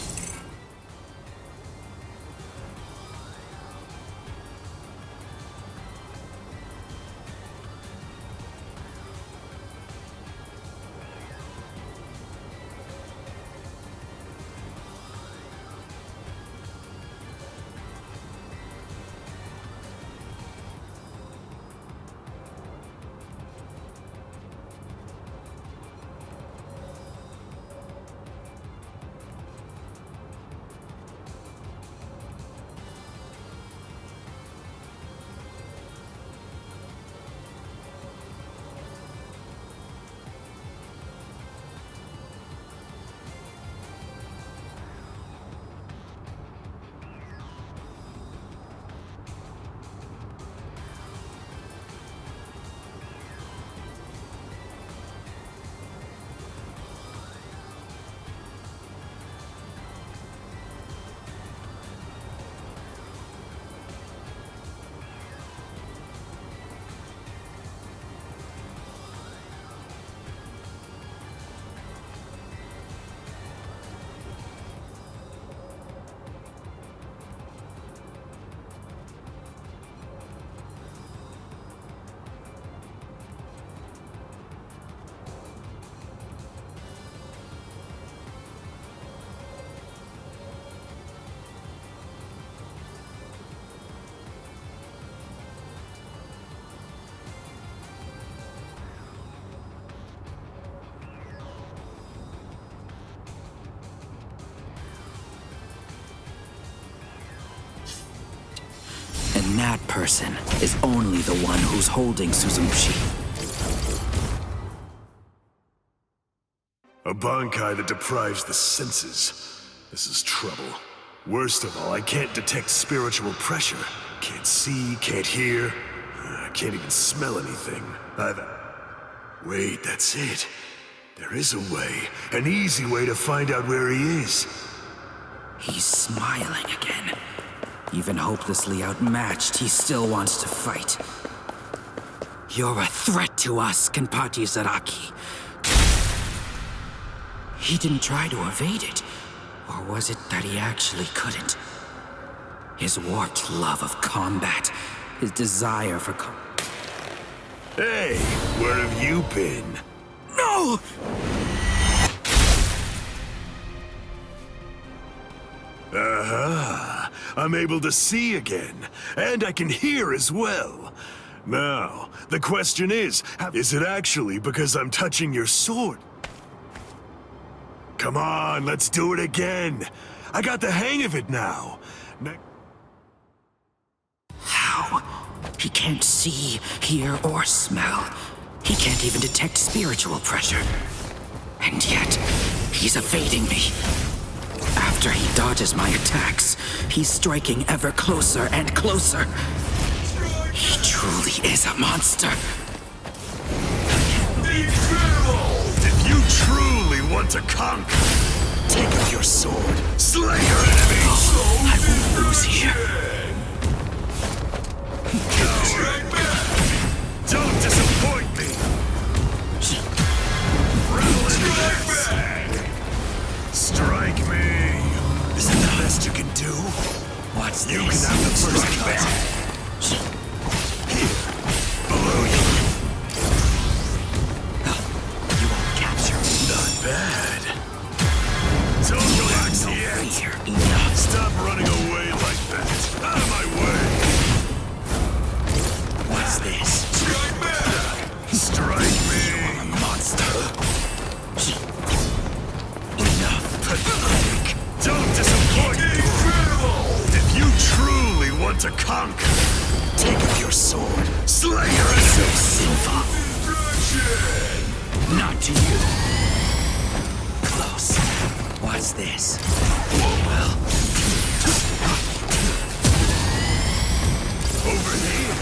And that person is only the one who's holding Suzumushi. A Bankai that deprives the senses. This is trouble. Worst of all, I can't detect spiritual pressure. Can't see, can't hear. I can't even smell anything. Wait, that's it. There is a way. An easy way to find out where he is. He's smiling again. Even hopelessly outmatched, he still wants to fight. You're a threat to us, Kenpachi Zaraki. He didn't try to evade it. Or was it that he actually couldn't? His warped love of combat, his desire for Hey, where have you been? No! Aha! I'm able to see again, and I can hear as well. Now, the question is it actually because I'm touching your sword? Come on, let's do it again. I got the hang of it now. How? He can't see, hear, or smell. He can't even detect spiritual pressure. And yet, he's evading me. After he dodges my attacks, he's striking ever closer and closer. He truly is a monster. If you truly want to conquer, take up your sword, slay your enemies. I won't lose here. Don't disappoint me. Strike me. Is that the best you can do? What's this? You can have the first bet. Here, below you. You won't capture me. Not bad. Totally want to conquer. Take up your sword. Slay your enemies. So sinful. Not to you. Close. What's this? Well. Over here.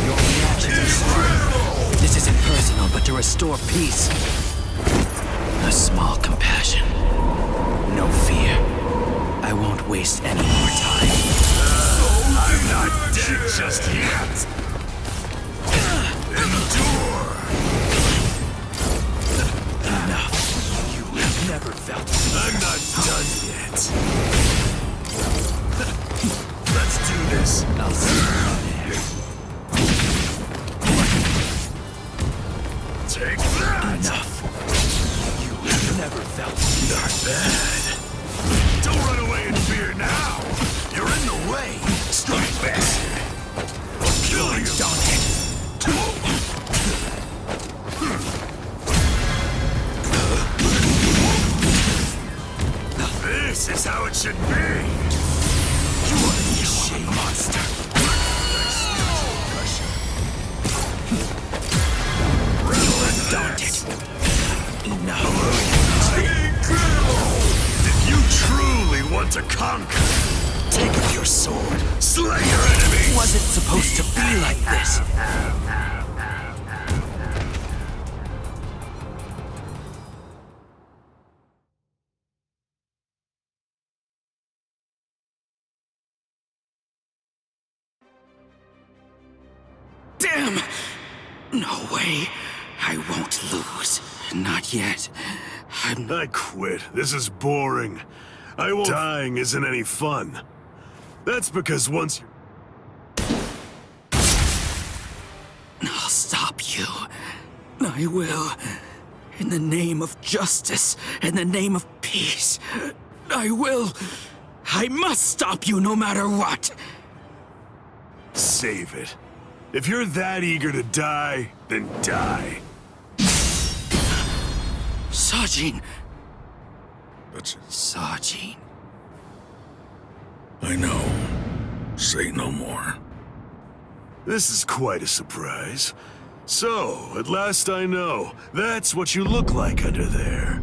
Your reactions are strong. This isn't personal, but to restore peace. A small compassion. No fear. I won't waste any more time. I'm not dead just yet. Endure. Enough. You have never felt fear. I'm not done yet. Let's do this. I'll see you there. Take that. Enough. You have never felt fear. Not bad. Don't run away in fear now. You're in the way. Strike back. I'll kill you. This is how it should be. You are a shame monster. Undaunted. Enough. If you truly want to conquer, take up your sword. Slay your enemies. Was it supposed to be like this? Damn! No way. I won't lose. Not yet. I quit. This is boring. I won't. Dying isn't any fun. That's because once you're... I'll stop you. I will. In the name of justice, in the name of peace. I will. I must stop you no matter what. Save it. If you're that eager to die, then die. Sajin. That's it. Sajin. I know. Say no more. This is quite a surprise. So, at last I know, that's what you look like under there.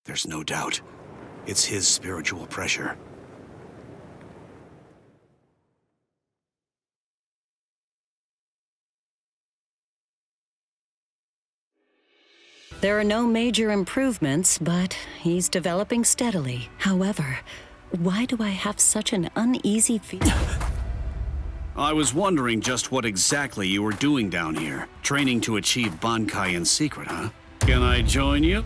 There's no doubt. It's his spiritual pressure. There are no major improvements, but he's developing steadily. However, why do I have such an uneasy feeling? I was wondering just what exactly you were doing down here. Training to achieve Bankai in secret, huh? Can I join you?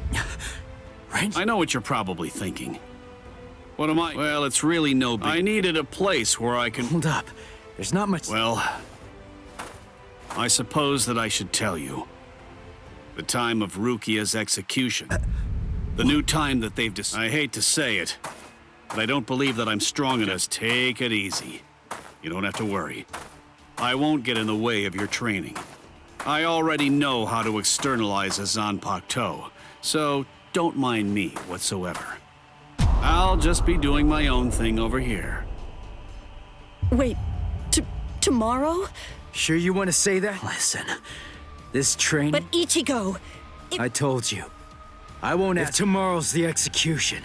I know what you're probably thinking. What am I? Well, it's really no big... I needed a place where I can... Hold up. There's not much... Well, I suppose that I should tell you. The time of Rukia's execution. The new time that they've I hate to say it, but I don't believe that I'm strong enough. Take it easy. You don't have to worry. I won't get in the way of your training. I already know how to externalize a Zanpakuto, so don't mind me whatsoever. I'll just be doing my own thing over here. Wait, tomorrow? Sure you want to say that? Listen, this training... But Ichigo... I told you. I won't ask. Tomorrow's the execution.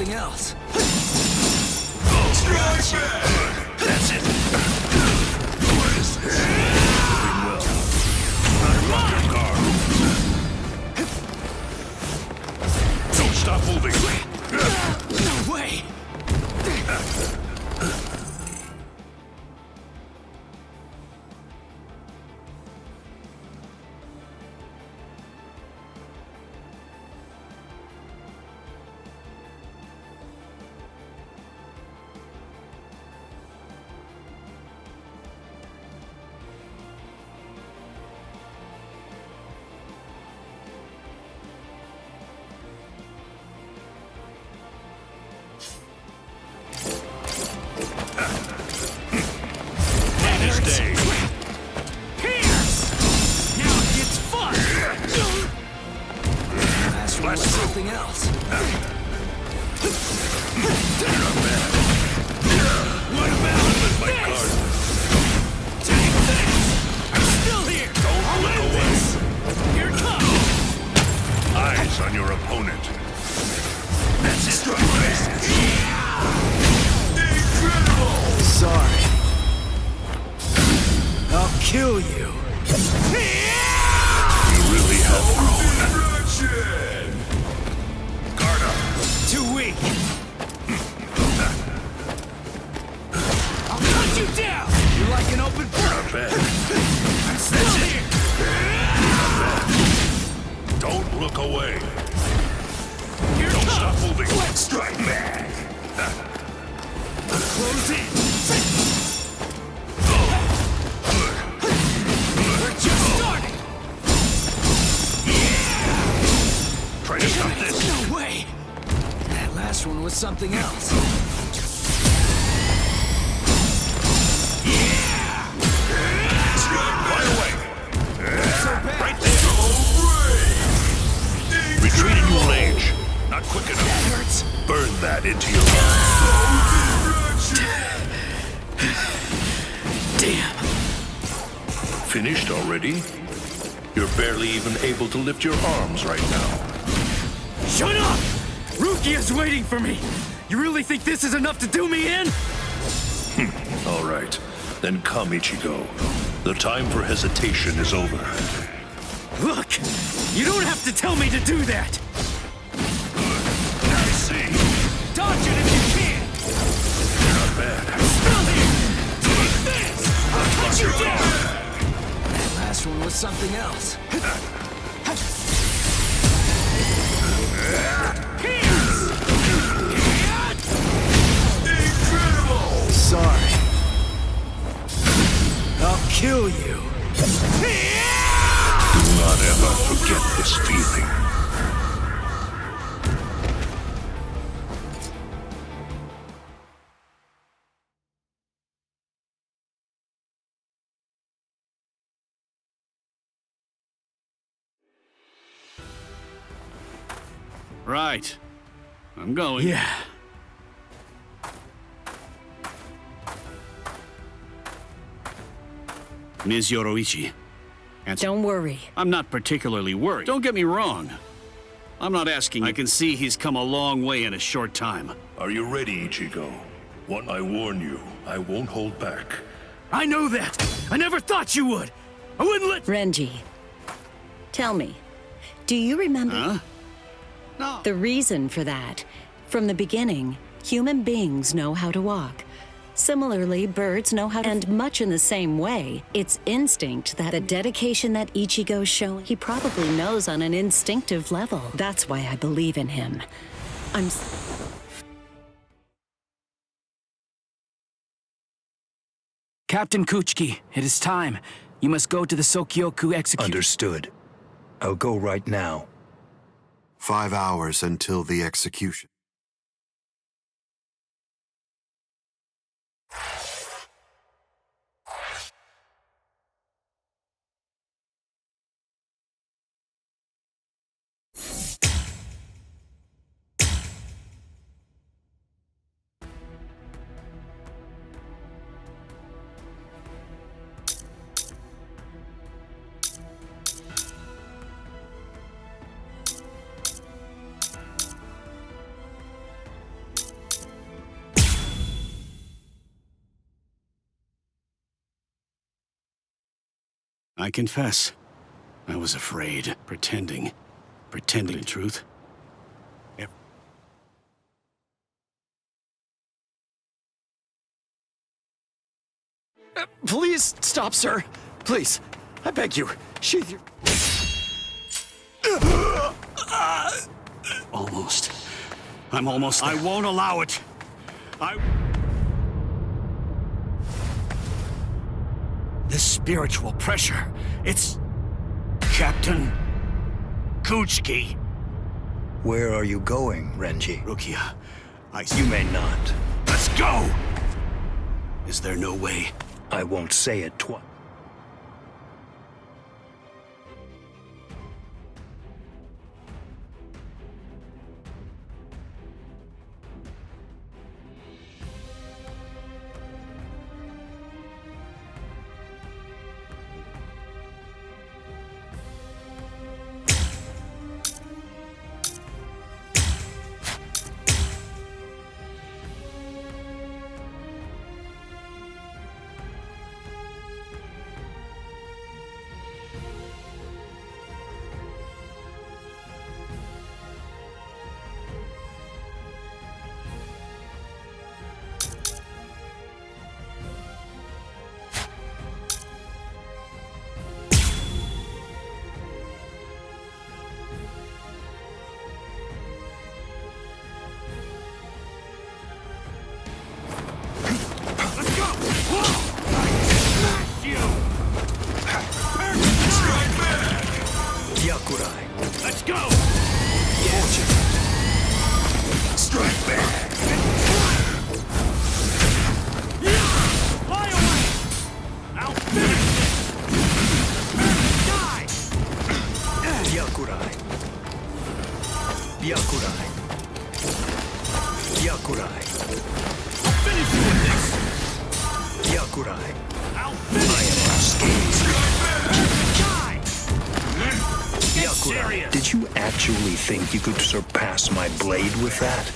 something else. That's it. What is this? Moving well. Not your car. Don't stop moving. No way! Something else. What about my card? Take this! I'm still here! Don't look away. Here it comes! Eyes on your opponent. That's it. Incredible! Sorry. I'll kill you. You really have grown. Guard up. Too weak. I'll cut you down. You're like an open book. Not bad. I'm still here. Not bad. Don't look away. Don't stop moving. Strike back. Close in. We're just starting. Try to stop this. No way. That last one was something else. Right away. Right there. Retreat in your range. Not quick enough. That hurts. Burn that into your Damn. Finished already? You're barely even able to lift your arms right now. Shut up! Rukia's waiting for me! You really think this is enough to do me in? All right. Then come, Ichigo. The time for hesitation is over. Look! You don't have to tell me to do that! I see. Dodge it if you can. You're not bad. Still here. Take this. I'll cut you down. That last one was something else. Incredible! Sorry. I'll kill you. Do not ever forget this feeling. Right. I'm going. Yeah. Ms. Yoroichi. Don't worry. I'm not particularly worried. Don't get me wrong. I'm not asking. I can see he's come a long way in a short time. Are you ready, Ichigo? I warn you, I won't hold back. I know that! I never thought you would! I wouldn't let— Renji, tell me, do you remember? Huh? No. The reason for that. From the beginning, human beings know how to walk. Similarly, birds know how to— And much in the same way, it's instinct that the dedication that Ichigo's showing, he probably knows on an instinctive level. That's why I believe in him. Captain Kuchiki, it is time. You must go to the Sokyoku execution. Understood. I'll go right now. 5 hours until the execution. I confess, I was afraid, pretending in truth. Please stop, sir. Please, I beg you. Sheathe your... Almost. I'm almost there. I won't allow it. This spiritual pressure, it's... Captain Kuchiki. Where are you going, Renji? Rukia, You may not. Let's go! Is there no way? I won't say it twice. Yakurai. Let's go! Strike back! Fly away! I'll finish this! Die! Yakurai. Yakurai. Yakurai. I'll finish you with this! Yakurai. I'll finish I am unscathed. Die! Get Yakurai, serious! did you actually think you could surpass my blade with that?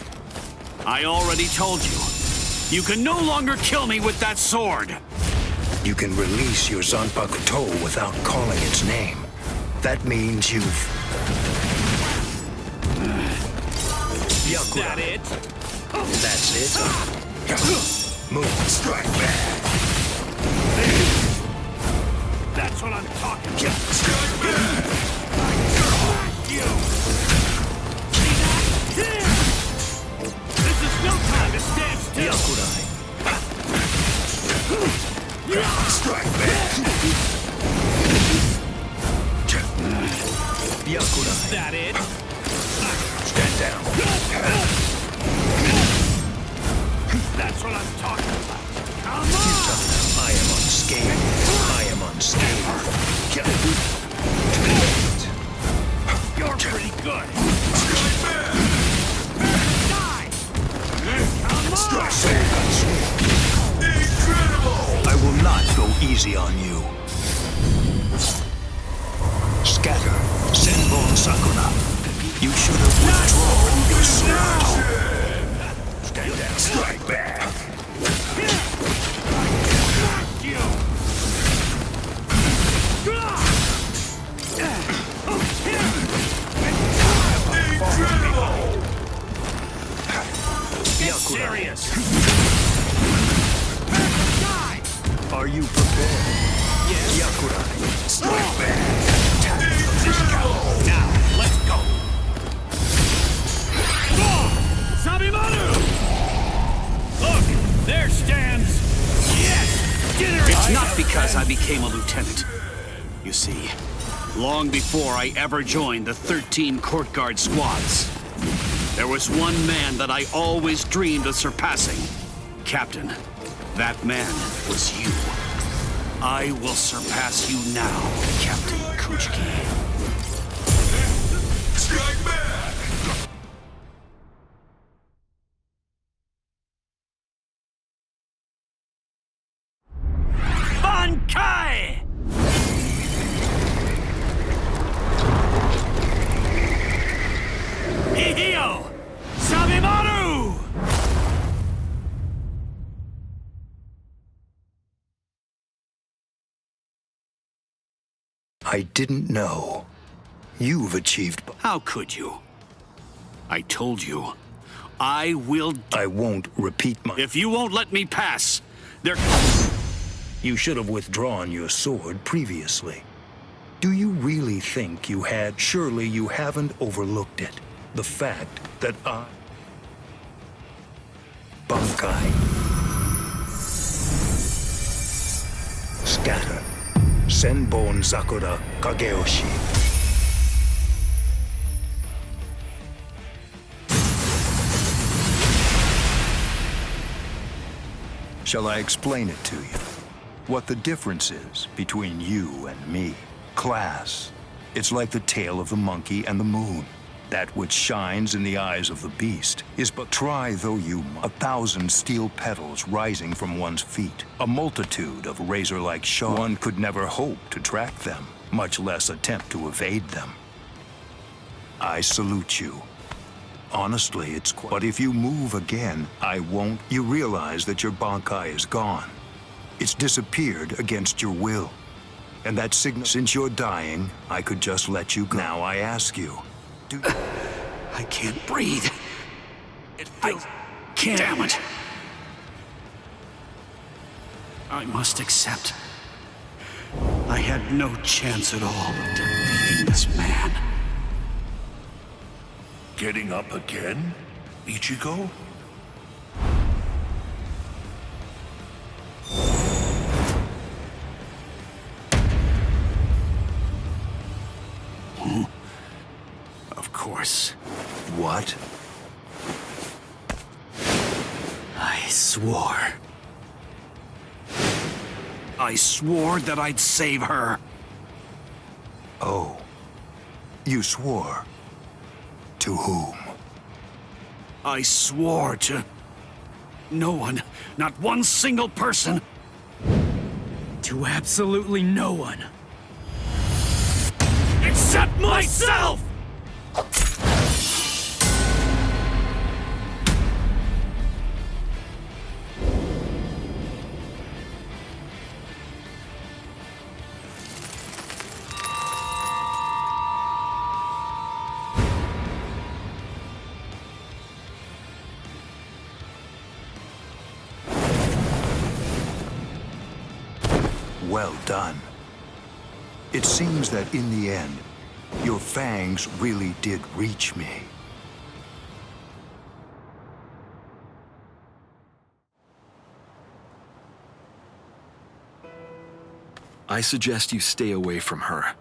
I already told you. You can no longer kill me with that sword! You can release your Zanpakuto without calling its name. That means you've... Is that it? That's it? Move. Strike back! That's what I'm talking about! Strike back! You! See that? Here! This is no time to stand still! Yakurai. Strike back! Yakurai. Is that it? Stand down. That's what I'm talking about! Come on! I am unscathed. I am unscathed. You're pretty good! Strike back! Die! Come on! Strike back! Incredible! I will not go easy on you. Scatter, Senbon Sakura. You should have withdrawn your sword. Stand down. Strike back! You! Incredible! Get Yakurai. serious! Die! Are you prepared? Yes. Yakurai. Strike back! Incredible! Now, let's go! Sabimaru! Look, there stands... Yes! Dinner! It's not because I became a lieutenant. You see, long before I ever joined the 13 court guard squads, there was one man that I always dreamed of surpassing. Captain, that man was you. I will surpass you now, Captain Kuchiki. Strike back! Bankai! Hihio! Sabimaru! I didn't know. You've achieved... How could you? I told you. I will... I won't repeat my... If you won't let me pass, there... You should have withdrawn your sword previously. Do you really think you had? Surely you haven't overlooked it. The fact that I... Bankai. Scatter. Senbon Sakura Kageyoshi. Shall I explain it to you? What the difference is between you and me? Class. It's like the tail of the monkey and the moon. That which shines in the eyes of the beast is but try though you 1,000 steel petals rising from one's feet, a multitude of razor-like shards. One could never hope to track them, much less attempt to evade them. I salute you. Honestly, it's quite... But if you move again, I won't. You realize that your Bankai is gone. It's disappeared against your will. And that signal... Since you're dying, I could just let you go. Now I ask you, I can't breathe. It feels... Can't. Damn it. I must accept. I had no chance at all of defeating this man. Getting up again, Ichigo? Of course. What? I swore. I swore that I'd save her. Oh. You swore? To whom? I swore to... no one, not one single person. To absolutely no one. Except myself! Well done. It seems that in the end, your fangs really did reach me. I suggest you stay away from her.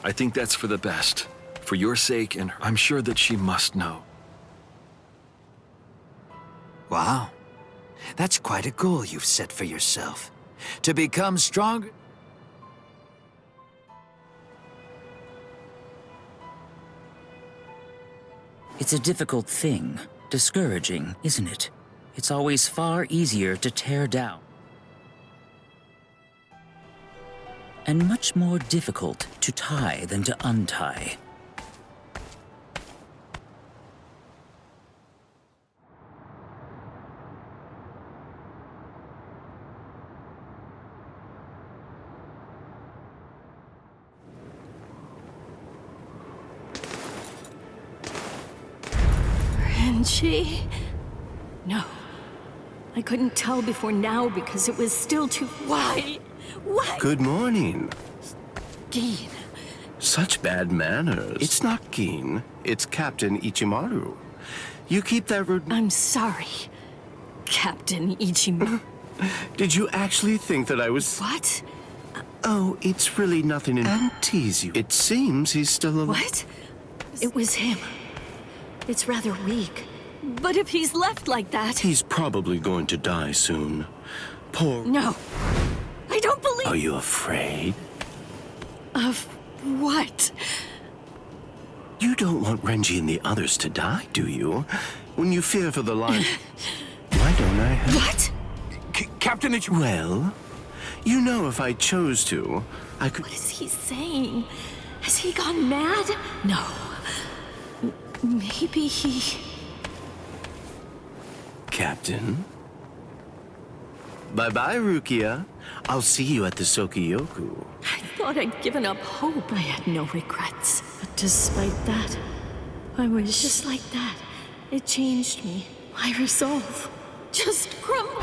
I think that's for the best. For your sake, and I'm sure that she must know. Wow. That's quite a goal you've set for yourself. To become stronger... It's a difficult thing. Discouraging, isn't it? It's always far easier to tear down. And much more difficult to tie than to untie. Renji? No. I couldn't tell before now because it was still too... Why? Why? Good morning. Gin. Such bad manners. It's not Gin. It's Captain Ichimaru. You keep that rude... I'm sorry, Captain Ichimaru. Did you actually think that I was... What? Oh, it's really nothing and tease you. It seems he's still alive. What? It was him. It's rather weak. But if he's left like that... He's probably going to die soon. Poor... No. I don't believe... Are you afraid? Of what? You don't want Renji and the others to die, do you? When you fear for the life... Why don't I have... What? Captain Ichimaru... Well, you know if I chose to, I could... What is he saying? Has he gone mad? No. Maybe he... Captain? Bye-bye, Rukia. I'll see you at the Sokiyoku. I've thought I'd given up hope. I had no regrets. But despite that, I was just like that. It changed me. My resolve just crumbled.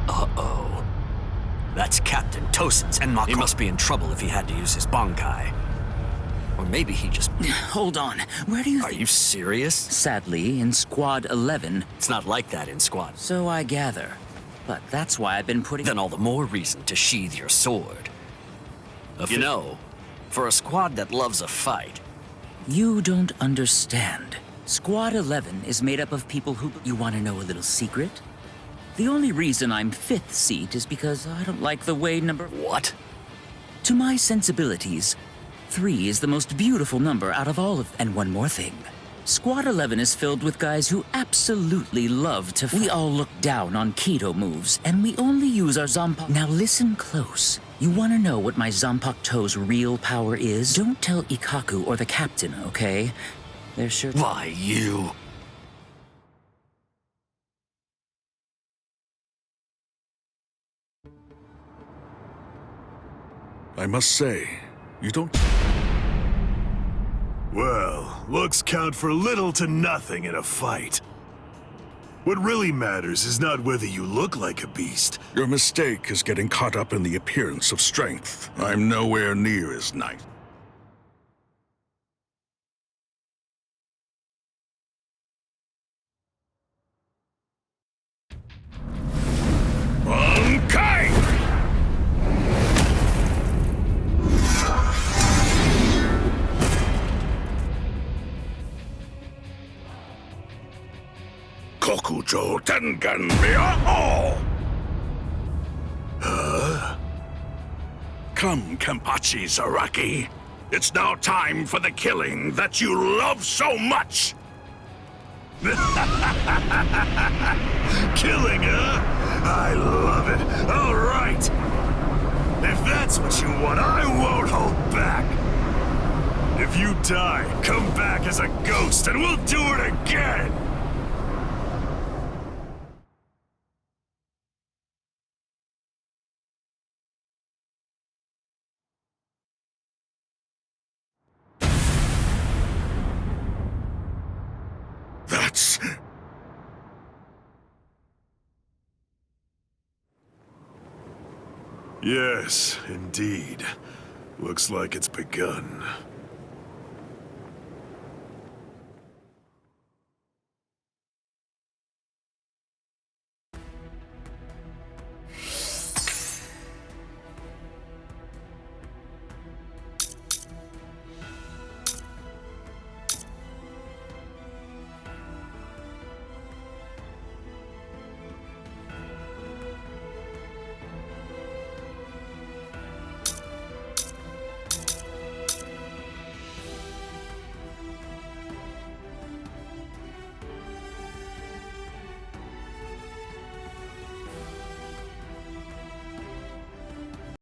Uh-oh. That's Captain Tosin's Enmako. He must be in trouble if he had to use his Bankai. Or maybe he just... Hold on. Where do you think... Are you serious? Sadly, in Squad 11... It's not like that in Squad. So I gather. But that's why I've been putting... Then all the more reason to sheathe your sword. You know, for a squad that loves a fight... You don't understand. Squad 11 is made up of people who... You want to know a little secret? The only reason I'm 5th seat is because I don't like the way number... What? To my sensibilities, 3 is the most beautiful number out of all of... And one more thing. Squad 11 is filled with guys who absolutely love to... We all look down on keto moves, and we only use our Zanpakuto's... Now listen close. You want to know what my Zanpakuto's real power is? Don't tell Ikkaku or the captain, okay? They're sure... Why, you... I must say, you don't... Well, looks count for little to nothing in a fight. What really matters is not whether you look like a beast. Your mistake is getting caught up in the appearance of strength. I'm nowhere near as nice. Okay! Kokujo Tengen Mia-O! Huh? Come, Kenpachi Zaraki. It's now time for the killing that you love so much! Killing, huh? I love it. All right. If that's what you want, I won't hold back. If you die, come back as a ghost and we'll do it again! That's... Yes, indeed. Looks like it's begun.